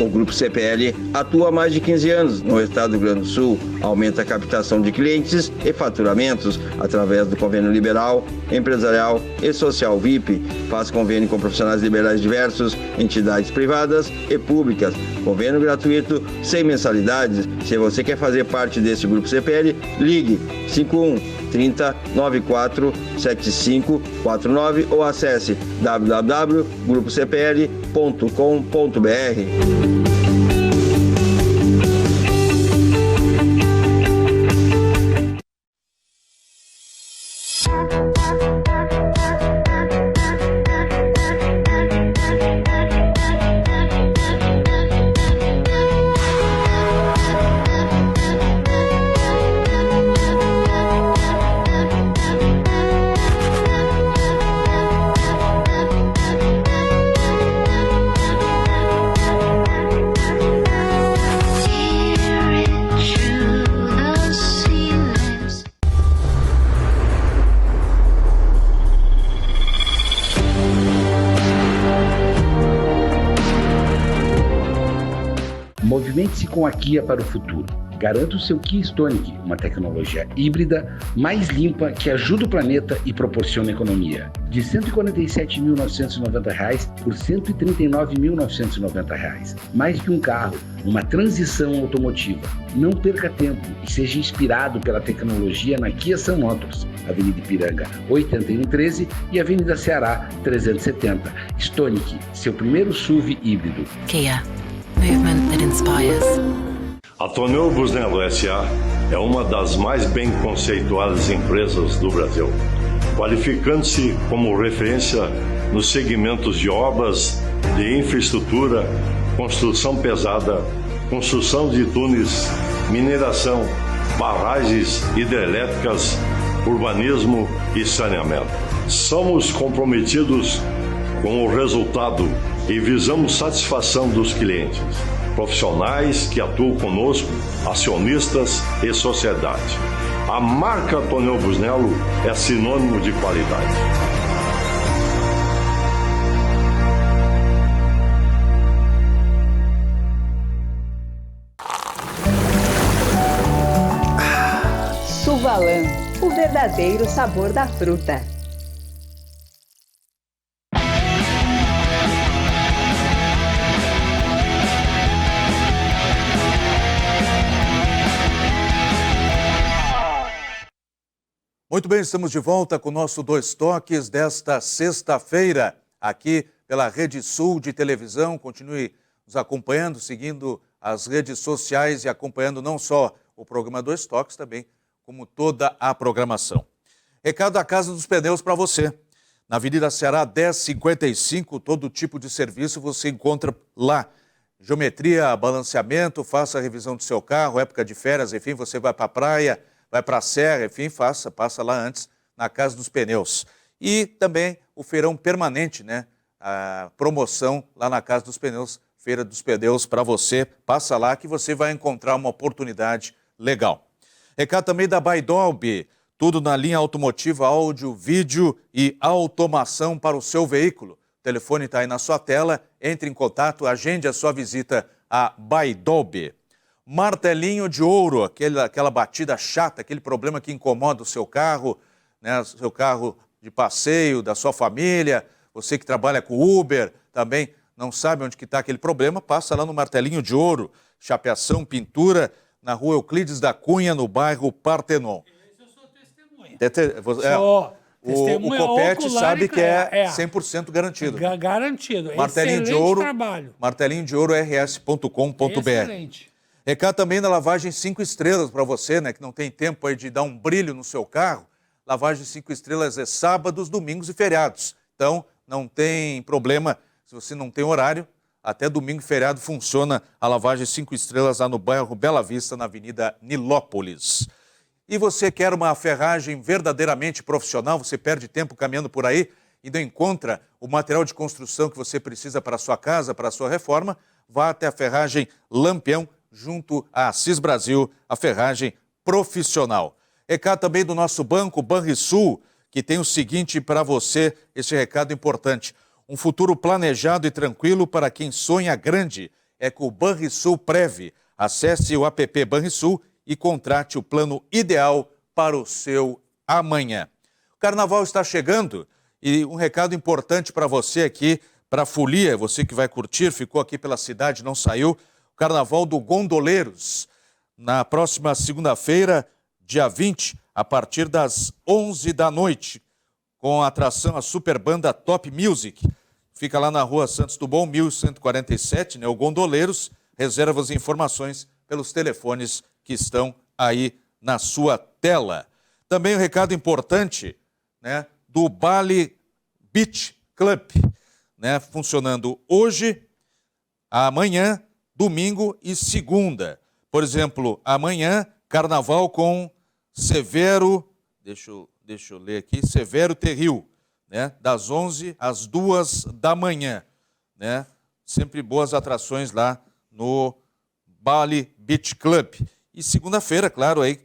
O Grupo CPL atua há mais de 15 anos no estado do Rio Grande do Sul, aumenta a captação de clientes e faturamentos através do convênio liberal, empresarial e social VIP, faz convênio com profissionais liberais diversos, entidades privadas e públicas, convênio gratuito, sem mensalidades. Se você quer fazer parte desse Grupo CPL, ligue 51 30 94 75 49 ou acesse www.grupocpl.com.br. Movimente-se com a Kia para o futuro. Garanta o seu Kia Stonic, uma tecnologia híbrida mais limpa que ajuda o planeta e proporciona economia. De R$ 147.990 por R$ 139.990. Mais que um carro, uma transição automotiva. Não perca tempo e seja inspirado pela tecnologia na Kia Sun Motors, Avenida Ipiranga 8113 e Avenida Ceará 370. Stonic, seu primeiro SUV híbrido. Kia. Movement that inspires. A Tonel Busnello S.A. é uma das mais bem conceituadas empresas do Brasil, qualificando-se como referência nos segmentos de obras de infraestrutura, construção pesada, construção de túneis, mineração, barragens hidrelétricas, urbanismo e saneamento. Somos comprometidos com o resultado e visamos satisfação dos clientes, profissionais que atuam conosco, acionistas e sociedade. A marca Tonel Busnello é sinônimo de qualidade. Suvalan, o verdadeiro sabor da fruta. Muito bem, estamos de volta com o nosso Dois Toques desta sexta-feira, aqui pela Rede Sul de Televisão. Continue nos acompanhando, seguindo as redes sociais e acompanhando não só o programa Dois Toques, também como toda a programação. Recado da Casa dos Pneus para você. Na Avenida Ceará 1055, todo tipo de serviço você encontra lá. Geometria, balanceamento, faça a revisão do seu carro, época de férias, enfim, você vai para a praia, vai para a serra, enfim, passa lá antes, na Casa dos Pneus. E também o feirão permanente, né? A promoção lá na Casa dos Pneus, Feira dos Pneus para você. Passa lá que você vai encontrar uma oportunidade legal. Recado também da Baidolb, tudo na linha automotiva, áudio, vídeo e automação para o seu veículo. O telefone está aí na sua tela, entre em contato, agende a sua visita à Baidolb. Martelinho de ouro, aquela batida chata, aquele problema que incomoda o seu carro, né, o seu carro de passeio, da sua família, você que trabalha com Uber, também não sabe onde que está aquele problema, passa lá no Martelinho de Ouro, chapeação, pintura, na rua Euclides da Cunha, no bairro Partenon. Eu sou testemunha. O Copete sabe que é 100% garantido. Garantido. Martelinho Excelente de Ouro, trabalho. Martelinho de Ouro, rs.com.br. Excelente. Recado também da lavagem 5 estrelas para você, né, que não tem tempo aí de dar um brilho no seu carro. Lavagem 5 estrelas é sábados, domingos e feriados. Então, não tem problema se você não tem horário. Até domingo e feriado funciona a lavagem 5 estrelas lá no bairro Bela Vista, na Avenida Nilópolis. E você quer uma ferragem verdadeiramente profissional? Você perde tempo caminhando por aí e não encontra o material de construção que você precisa para a sua casa, para a sua reforma? Vá até a Ferragem Lampião, junto à Assis Brasil, a ferragem profissional. Recado também do nosso banco, Banrisul, que tem o seguinte para você, esse recado importante. Um futuro planejado e tranquilo para quem sonha grande é com o Banrisul Prev. Acesse o app Banrisul e contrate o plano ideal para o seu amanhã. O Carnaval está chegando e um recado importante para você aqui, para a folia, você que vai curtir, ficou aqui pela cidade, não saiu, o Carnaval do Gondoleiros, na próxima segunda-feira, dia 20, a partir das 11 da noite, com a atração a super banda Top Music. Fica lá na rua Santos Dumont, 1147, né, o Gondoleiros. Reservas e informações pelos telefones que estão aí na sua tela. Também um recado importante, né, do Bali Beach Club, né, funcionando hoje, amanhã, domingo e segunda. Por exemplo, amanhã, Carnaval com Severo, deixa eu ler aqui, Severo Terril, né, das 11 às 2 da manhã, né? Sempre boas atrações lá no Bali Beach Club. E segunda-feira, claro, aí,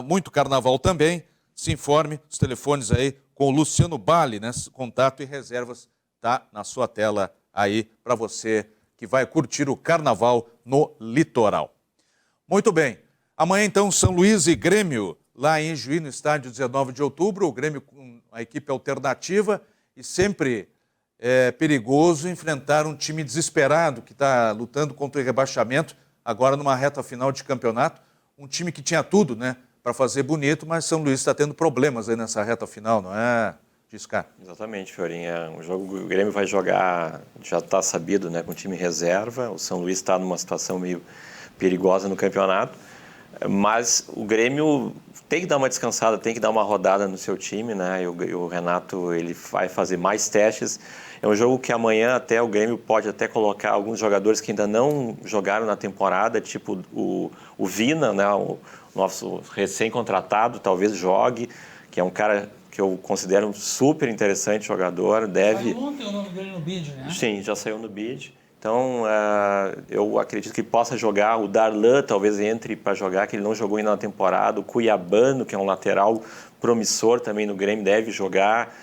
muito carnaval também. Se informe, os telefones aí com o Luciano Bali, né? Contato e reservas tá na sua tela aí para você que vai curtir o carnaval no litoral. Muito bem. Amanhã, então, São Luís e Grêmio, lá em Juí, no estádio 19 de outubro. O Grêmio com a equipe alternativa e sempre é perigoso enfrentar um time desesperado que está lutando contra o rebaixamento, agora numa reta final de campeonato. Um time que tinha tudo, né, para fazer bonito, mas São Luís está tendo problemas aí nessa reta final, não é, Giscar? Exatamente, Fiorinha. O jogo o Grêmio vai jogar, já está sabido, né, com time reserva. O São Luís está numa situação meio perigosa no campeonato, mas o Grêmio tem que dar uma descansada, tem que dar uma rodada no seu time, né? E o Renato, ele vai fazer mais testes. É um jogo que amanhã até o Grêmio pode até colocar alguns jogadores que ainda não jogaram na temporada, tipo o Vina, né? O nosso recém-contratado, talvez jogue, que é um cara que eu considero um super interessante jogador. Deve... Saiu ontem o nome dele no bid, né? Sim, já saiu no bid. Então, eu acredito que possa jogar. O Darlan talvez entre para jogar, que ele não jogou ainda na temporada. O Cuiabano, que é um lateral promissor também no Grêmio, deve jogar.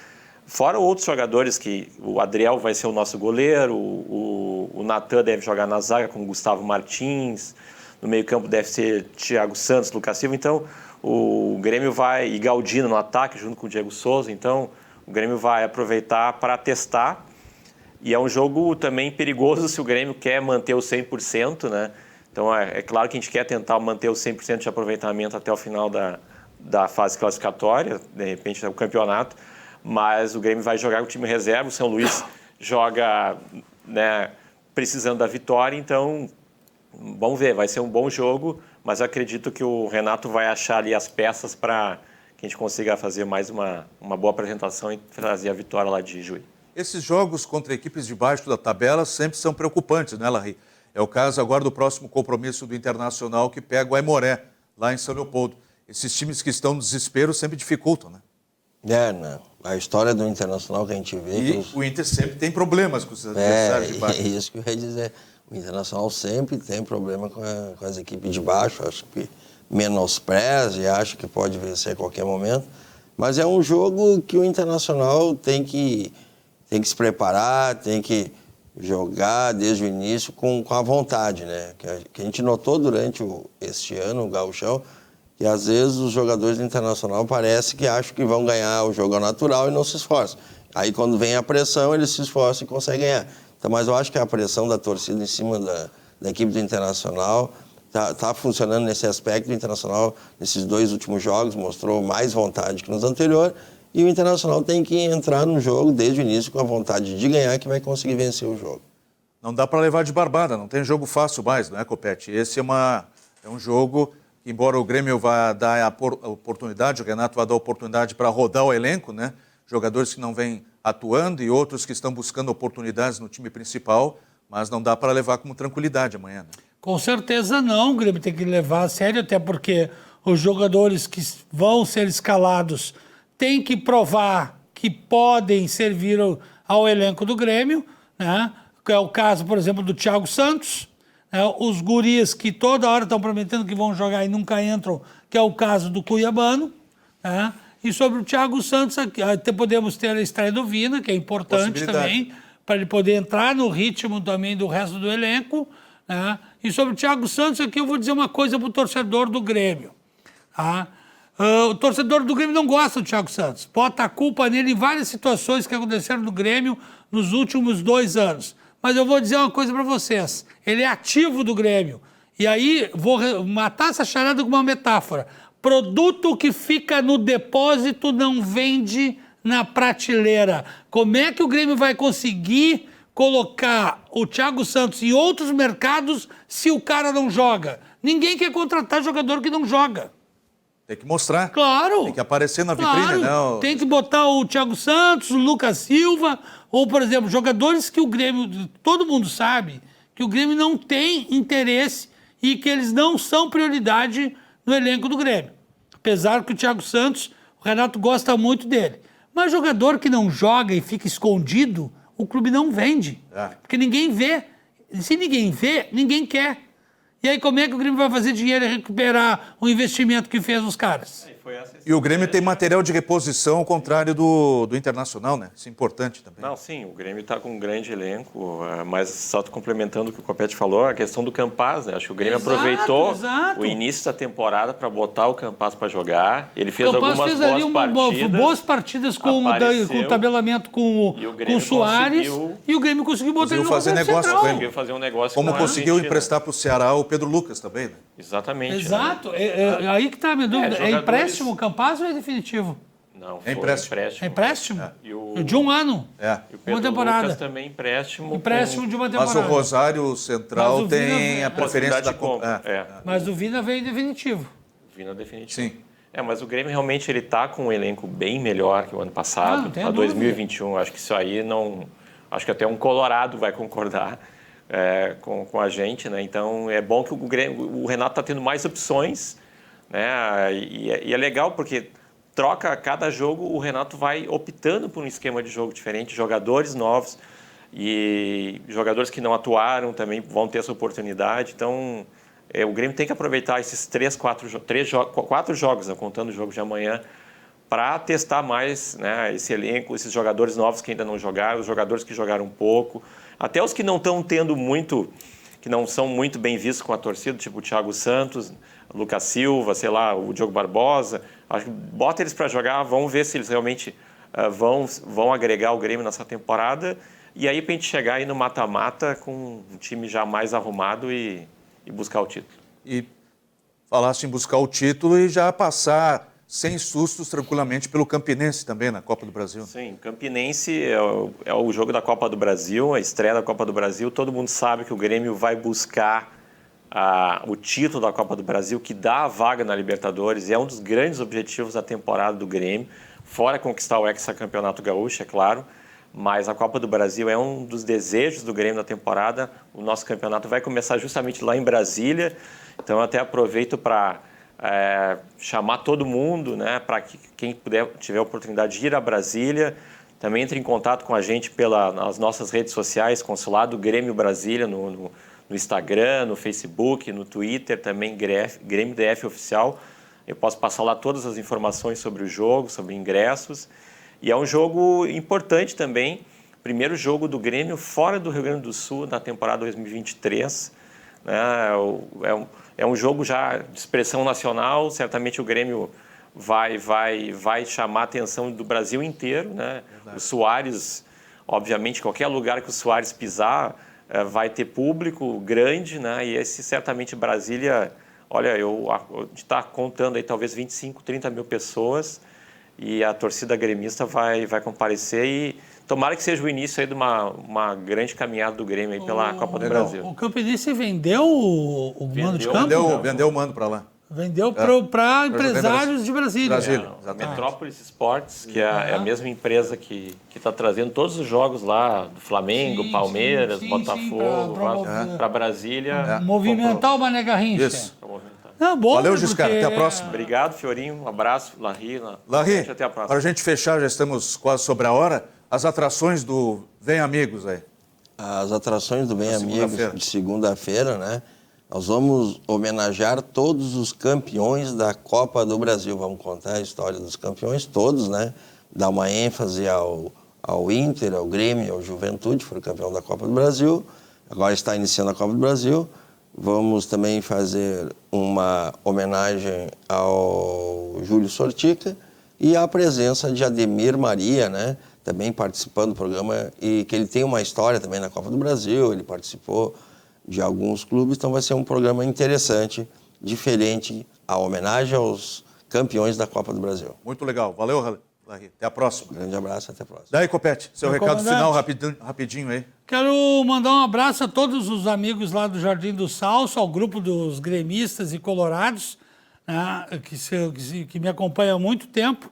Fora outros jogadores, que o Adriel vai ser o nosso goleiro, o Natan deve jogar na zaga com o Gustavo Martins, no meio-campo deve ser Thiago Santos, Lucas Silva. Então, o Grêmio vai, e Galdino no ataque, junto com o Diego Souza. Então, o Grêmio vai aproveitar para testar. E é um jogo também perigoso se o Grêmio quer manter o 100%, né? Então, é claro que a gente quer tentar manter o 100% de aproveitamento até o final da fase classificatória, de repente, o campeonato. Mas o Grêmio vai jogar com o time reserva, o São Luís joga, né, precisando da vitória. Então, vamos ver, vai ser um bom jogo, mas eu acredito que o Renato vai achar ali as peças para que a gente consiga fazer mais uma boa apresentação e trazer a vitória lá de Juí. Esses jogos contra equipes de baixo da tabela sempre são preocupantes, né, Larry? É o caso agora do próximo compromisso do Internacional, que pega o Aimoré, lá em São Leopoldo. Esses times que estão no desespero sempre dificultam, né? Não. A história do Internacional que a gente vê... E o Inter sempre tem problemas com os adversários de baixo. É isso que eu ia dizer. O Internacional sempre tem problema com as equipes de baixo. Acho que menospreza e acha que pode vencer a qualquer momento. Mas é um jogo que o Internacional tem que se preparar, tem que jogar desde o início com a vontade, né? Que a gente notou durante este ano, o Gauchão, que às vezes os jogadores do Internacional parece que acham que vão ganhar o jogo ao natural e não se esforçam. Aí quando vem a pressão, eles se esforçam e conseguem ganhar. Então, mas eu acho que a pressão da torcida em cima da equipe do Internacional tá funcionando nesse aspecto. O Internacional, nesses 2 últimos jogos, mostrou mais vontade que nos anteriores. E o Internacional tem que entrar no jogo desde o início com a vontade de ganhar, que vai conseguir vencer o jogo. Não dá para levar de barbada, não tem jogo fácil mais, não é, Copete? Esse é um jogo que, embora o Grêmio vá dar a oportunidade, o Renato vai dar a oportunidade para rodar o elenco, né? Jogadores que não vêm atuando e outros que estão buscando oportunidades no time principal, mas não dá para levar com tranquilidade amanhã, né? Com certeza não, o Grêmio tem que levar a sério, até porque os jogadores que vão ser escalados têm que provar que podem servir ao elenco do Grêmio, né? Que é o caso, por exemplo, do Thiago Santos, né? Os guris que toda hora estão prometendo que vão jogar e nunca entram, que é o caso do Cuiabano, né? E sobre o Thiago Santos, até podemos ter a estreia do Vina, que é importante também, para ele poder entrar no ritmo também do resto do elenco, né? E sobre o Thiago Santos, aqui eu vou dizer uma coisa para o torcedor do Grêmio. Tá? O torcedor do Grêmio não gosta do Thiago Santos. Bota a culpa nele em várias situações que aconteceram no Grêmio nos últimos 2 anos. Mas eu vou dizer uma coisa para vocês. Ele é ativo do Grêmio. E aí, vou matar essa charada com uma metáfora. Produto que fica no depósito não vende na prateleira. Como é que o Grêmio vai conseguir colocar o Thiago Santos em outros mercados se o cara não joga? Ninguém quer contratar jogador que não joga. Tem que mostrar. Claro. Tem que aparecer na vitrine, claro. Tem que botar o Thiago Santos, o Lucas Silva, ou, por exemplo, jogadores que o Grêmio, todo mundo sabe, que o Grêmio não tem interesse e que eles não são prioridade no elenco do Grêmio. Apesar que o Thiago Santos, o Renato gosta muito dele. Mas jogador que não joga e fica escondido, o clube não vende. Porque ninguém vê. Se ninguém vê, ninguém quer. E aí como é que o Grêmio vai fazer dinheiro e recuperar o investimento que fez os caras? E o Grêmio tem material de reposição ao contrário do Internacional, né? Isso é importante também. Não, sim, o Grêmio está com um grande elenco, mas só complementando o que o Copete falou, a questão do Campaz, né? Acho que o Grêmio aproveitou o início da temporota para botar o Campaz para jogar. Ele fez algumas boas partidas com o tabelamento com o Soares e o Grêmio conseguiu botar ele no fazer negócio com ele. Conseguiu fazer um negócio. Como conseguiu emprestar para o Ceará o Pedro Lucas também, né? Exatamente. Exato. Né? Aí que está a minha dúvida. É empréstimo o Campaz ou é definitivo? Não, é empréstimo. É empréstimo? De 1 ano. E o Pedro uma temporada. Lucas também empréstimo. Empréstimo de uma temporada. Mas o Rosário Central tem a preferência da compra. Mas o Vina veio definitivo. Vina definitivo. Sim. Mas o Grêmio realmente ele tá com um elenco bem melhor que o ano passado, para 2021. Acho que isso aí não... Acho que até um colorado vai concordar com a gente, né? Então é bom que o Renato está tendo mais opções, né? E é legal porque troca a cada jogo, o Renato vai optando por um esquema de jogo diferente, jogadores novos e jogadores que não atuaram também vão ter essa oportunidade. Então o Grêmio tem que aproveitar esses 4 jogos, né? Contando o jogo de amanhã, para testar mais, né, esse elenco, esses jogadores novos que ainda não jogaram, os jogadores que jogaram um pouco, até os que não estão tendo muito, que não são muito bem vistos com a torcida, tipo o Thiago Santos, Lucas Silva, sei lá, o Diogo Barbosa. Acho que bota eles para jogar, vamos ver se eles realmente vão agregar o Grêmio nessa temporada, e aí para a gente chegar aí no mata-mata com um time já mais arrumado e buscar o título. E falasse em buscar o título e já passar sem sustos tranquilamente pelo Campinense também na Copa do Brasil. Sim, o Campinense é o jogo da Copa do Brasil, a estreia da Copa do Brasil. Todo mundo sabe que o Grêmio vai buscar o título da Copa do Brasil, que dá a vaga na Libertadores, e é um dos grandes objetivos da temporada do Grêmio, fora conquistar o hexacampeonato gaúcho, é claro, mas a Copa do Brasil é um dos desejos do Grêmio na temporada. O nosso campeonato vai começar justamente lá em Brasília, então eu até aproveito para chamar todo mundo, né, para que quem tiver a oportunidade de ir a Brasília, também entre em contato com a gente pelas nossas redes sociais, Consulado Grêmio Brasília, no Instagram, no Facebook, no Twitter, também Grêmio DF Oficial. Eu posso passar lá todas as informações sobre o jogo, sobre ingressos. E é um jogo importante também, primeiro jogo do Grêmio fora do Rio Grande do Sul na temporada 2023. Né? É um jogo já de expressão nacional, certamente o Grêmio vai chamar a atenção do Brasil inteiro, né? O Soares, obviamente, qualquer lugar que o Soares pisar vai ter público grande, né? E esse certamente Brasília, olha, a gente está contando aí talvez 25, 30 mil pessoas e a torcida gremista vai comparecer e tomara que seja o início aí de uma grande caminhada do Grêmio aí pela Copa do Brasil. O Campinense vendeu o mando de campo? Vendeu o mando para lá. Vendeu para empresários de Brasília. Metrópolis Esportes, que é a mesma empresa que está trazendo todos os jogos lá do Flamengo, Palmeiras, Botafogo, para Brasília. Movimentar o Mané Garrincha. Isso. Bom, valeu, Giscard. Até a próxima. Obrigado, Fiorinho. Um abraço, Larry. Larry, até a próxima. para a gente fechar, já estamos quase sobre a hora, as atrações do Vem Amigos aí. As atrações do Vem Amigos de segunda-feira, né? Nós vamos homenagear todos os campeões da Copa do Brasil. Vamos contar a história dos campeões todos, né? Dar uma ênfase ao Inter, ao Grêmio, ao Juventude, que foi o campeão da Copa do Brasil. Agora está iniciando a Copa do Brasil. Vamos também fazer uma homenagem ao Júlio Sortica e a presença de Ademir Maria, né? Também participando do programa, e que ele tem uma história também na Copa do Brasil, ele participou de alguns clubes, então vai ser um programa interessante, diferente, a homenagem aos campeões da Copa do Brasil. Muito legal. Valeu, Larry. Até a próxima. Grande abraço, até a próxima. Daí, Copete, seu recado final rapidinho aí. Quero mandar um abraço a todos os amigos lá do Jardim do Salso, ao grupo dos gremistas e colorados, né, que me acompanham há muito tempo.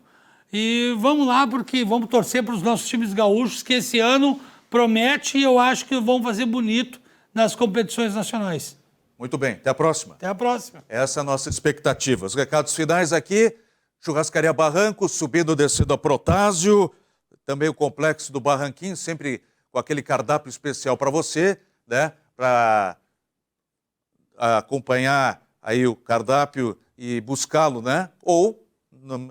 E vamos lá, porque vamos torcer para os nossos times gaúchos, que esse ano promete, e eu acho que vão fazer bonito nas competições nacionais. Muito bem, até a próxima. Até a próxima. Essa é a nossa expectativa. Os recados finais aqui, Churrascaria Barranco, subindo e descendo a Protásio, também o Complexo do Barranquinho, sempre com aquele cardápio especial para você, né? Para acompanhar aí o cardápio e buscá-lo, né? Ou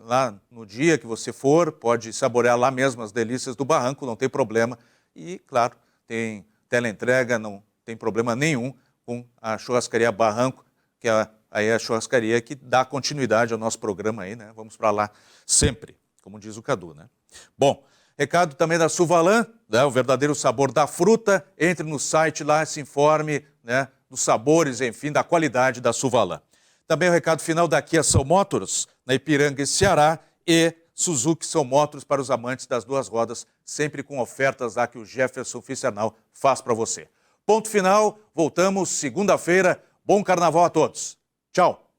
lá no dia que você for, pode saborear lá mesmo as delícias do Barranco, não tem problema. E, claro, tem teleentrega, não tem problema nenhum com a Churrascaria Barranco, que aí é a churrascaria que dá continuidade ao nosso programa aí, né? Vamos para lá sempre, como diz o Cadu, né? Bom, recado também da Suvalan, né? O verdadeiro sabor da fruta. Entre no site lá, se informe, né? Dos sabores, enfim, da qualidade da Suvalan. Também o recado final da Kia São Motors, na Ipiranga e Ceará, e Suzuki São Motors para os amantes das duas rodas, sempre com ofertas lá que o Jefferson Fissenal faz para você. Ponto final, voltamos segunda-feira. Bom carnaval a todos. Tchau.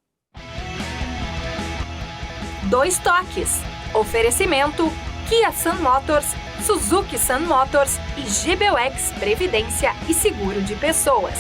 Dois toques. Oferecimento Kia Sun Motors, Suzuki Sun Motors e GBUX Previdência e Seguro de Pessoas.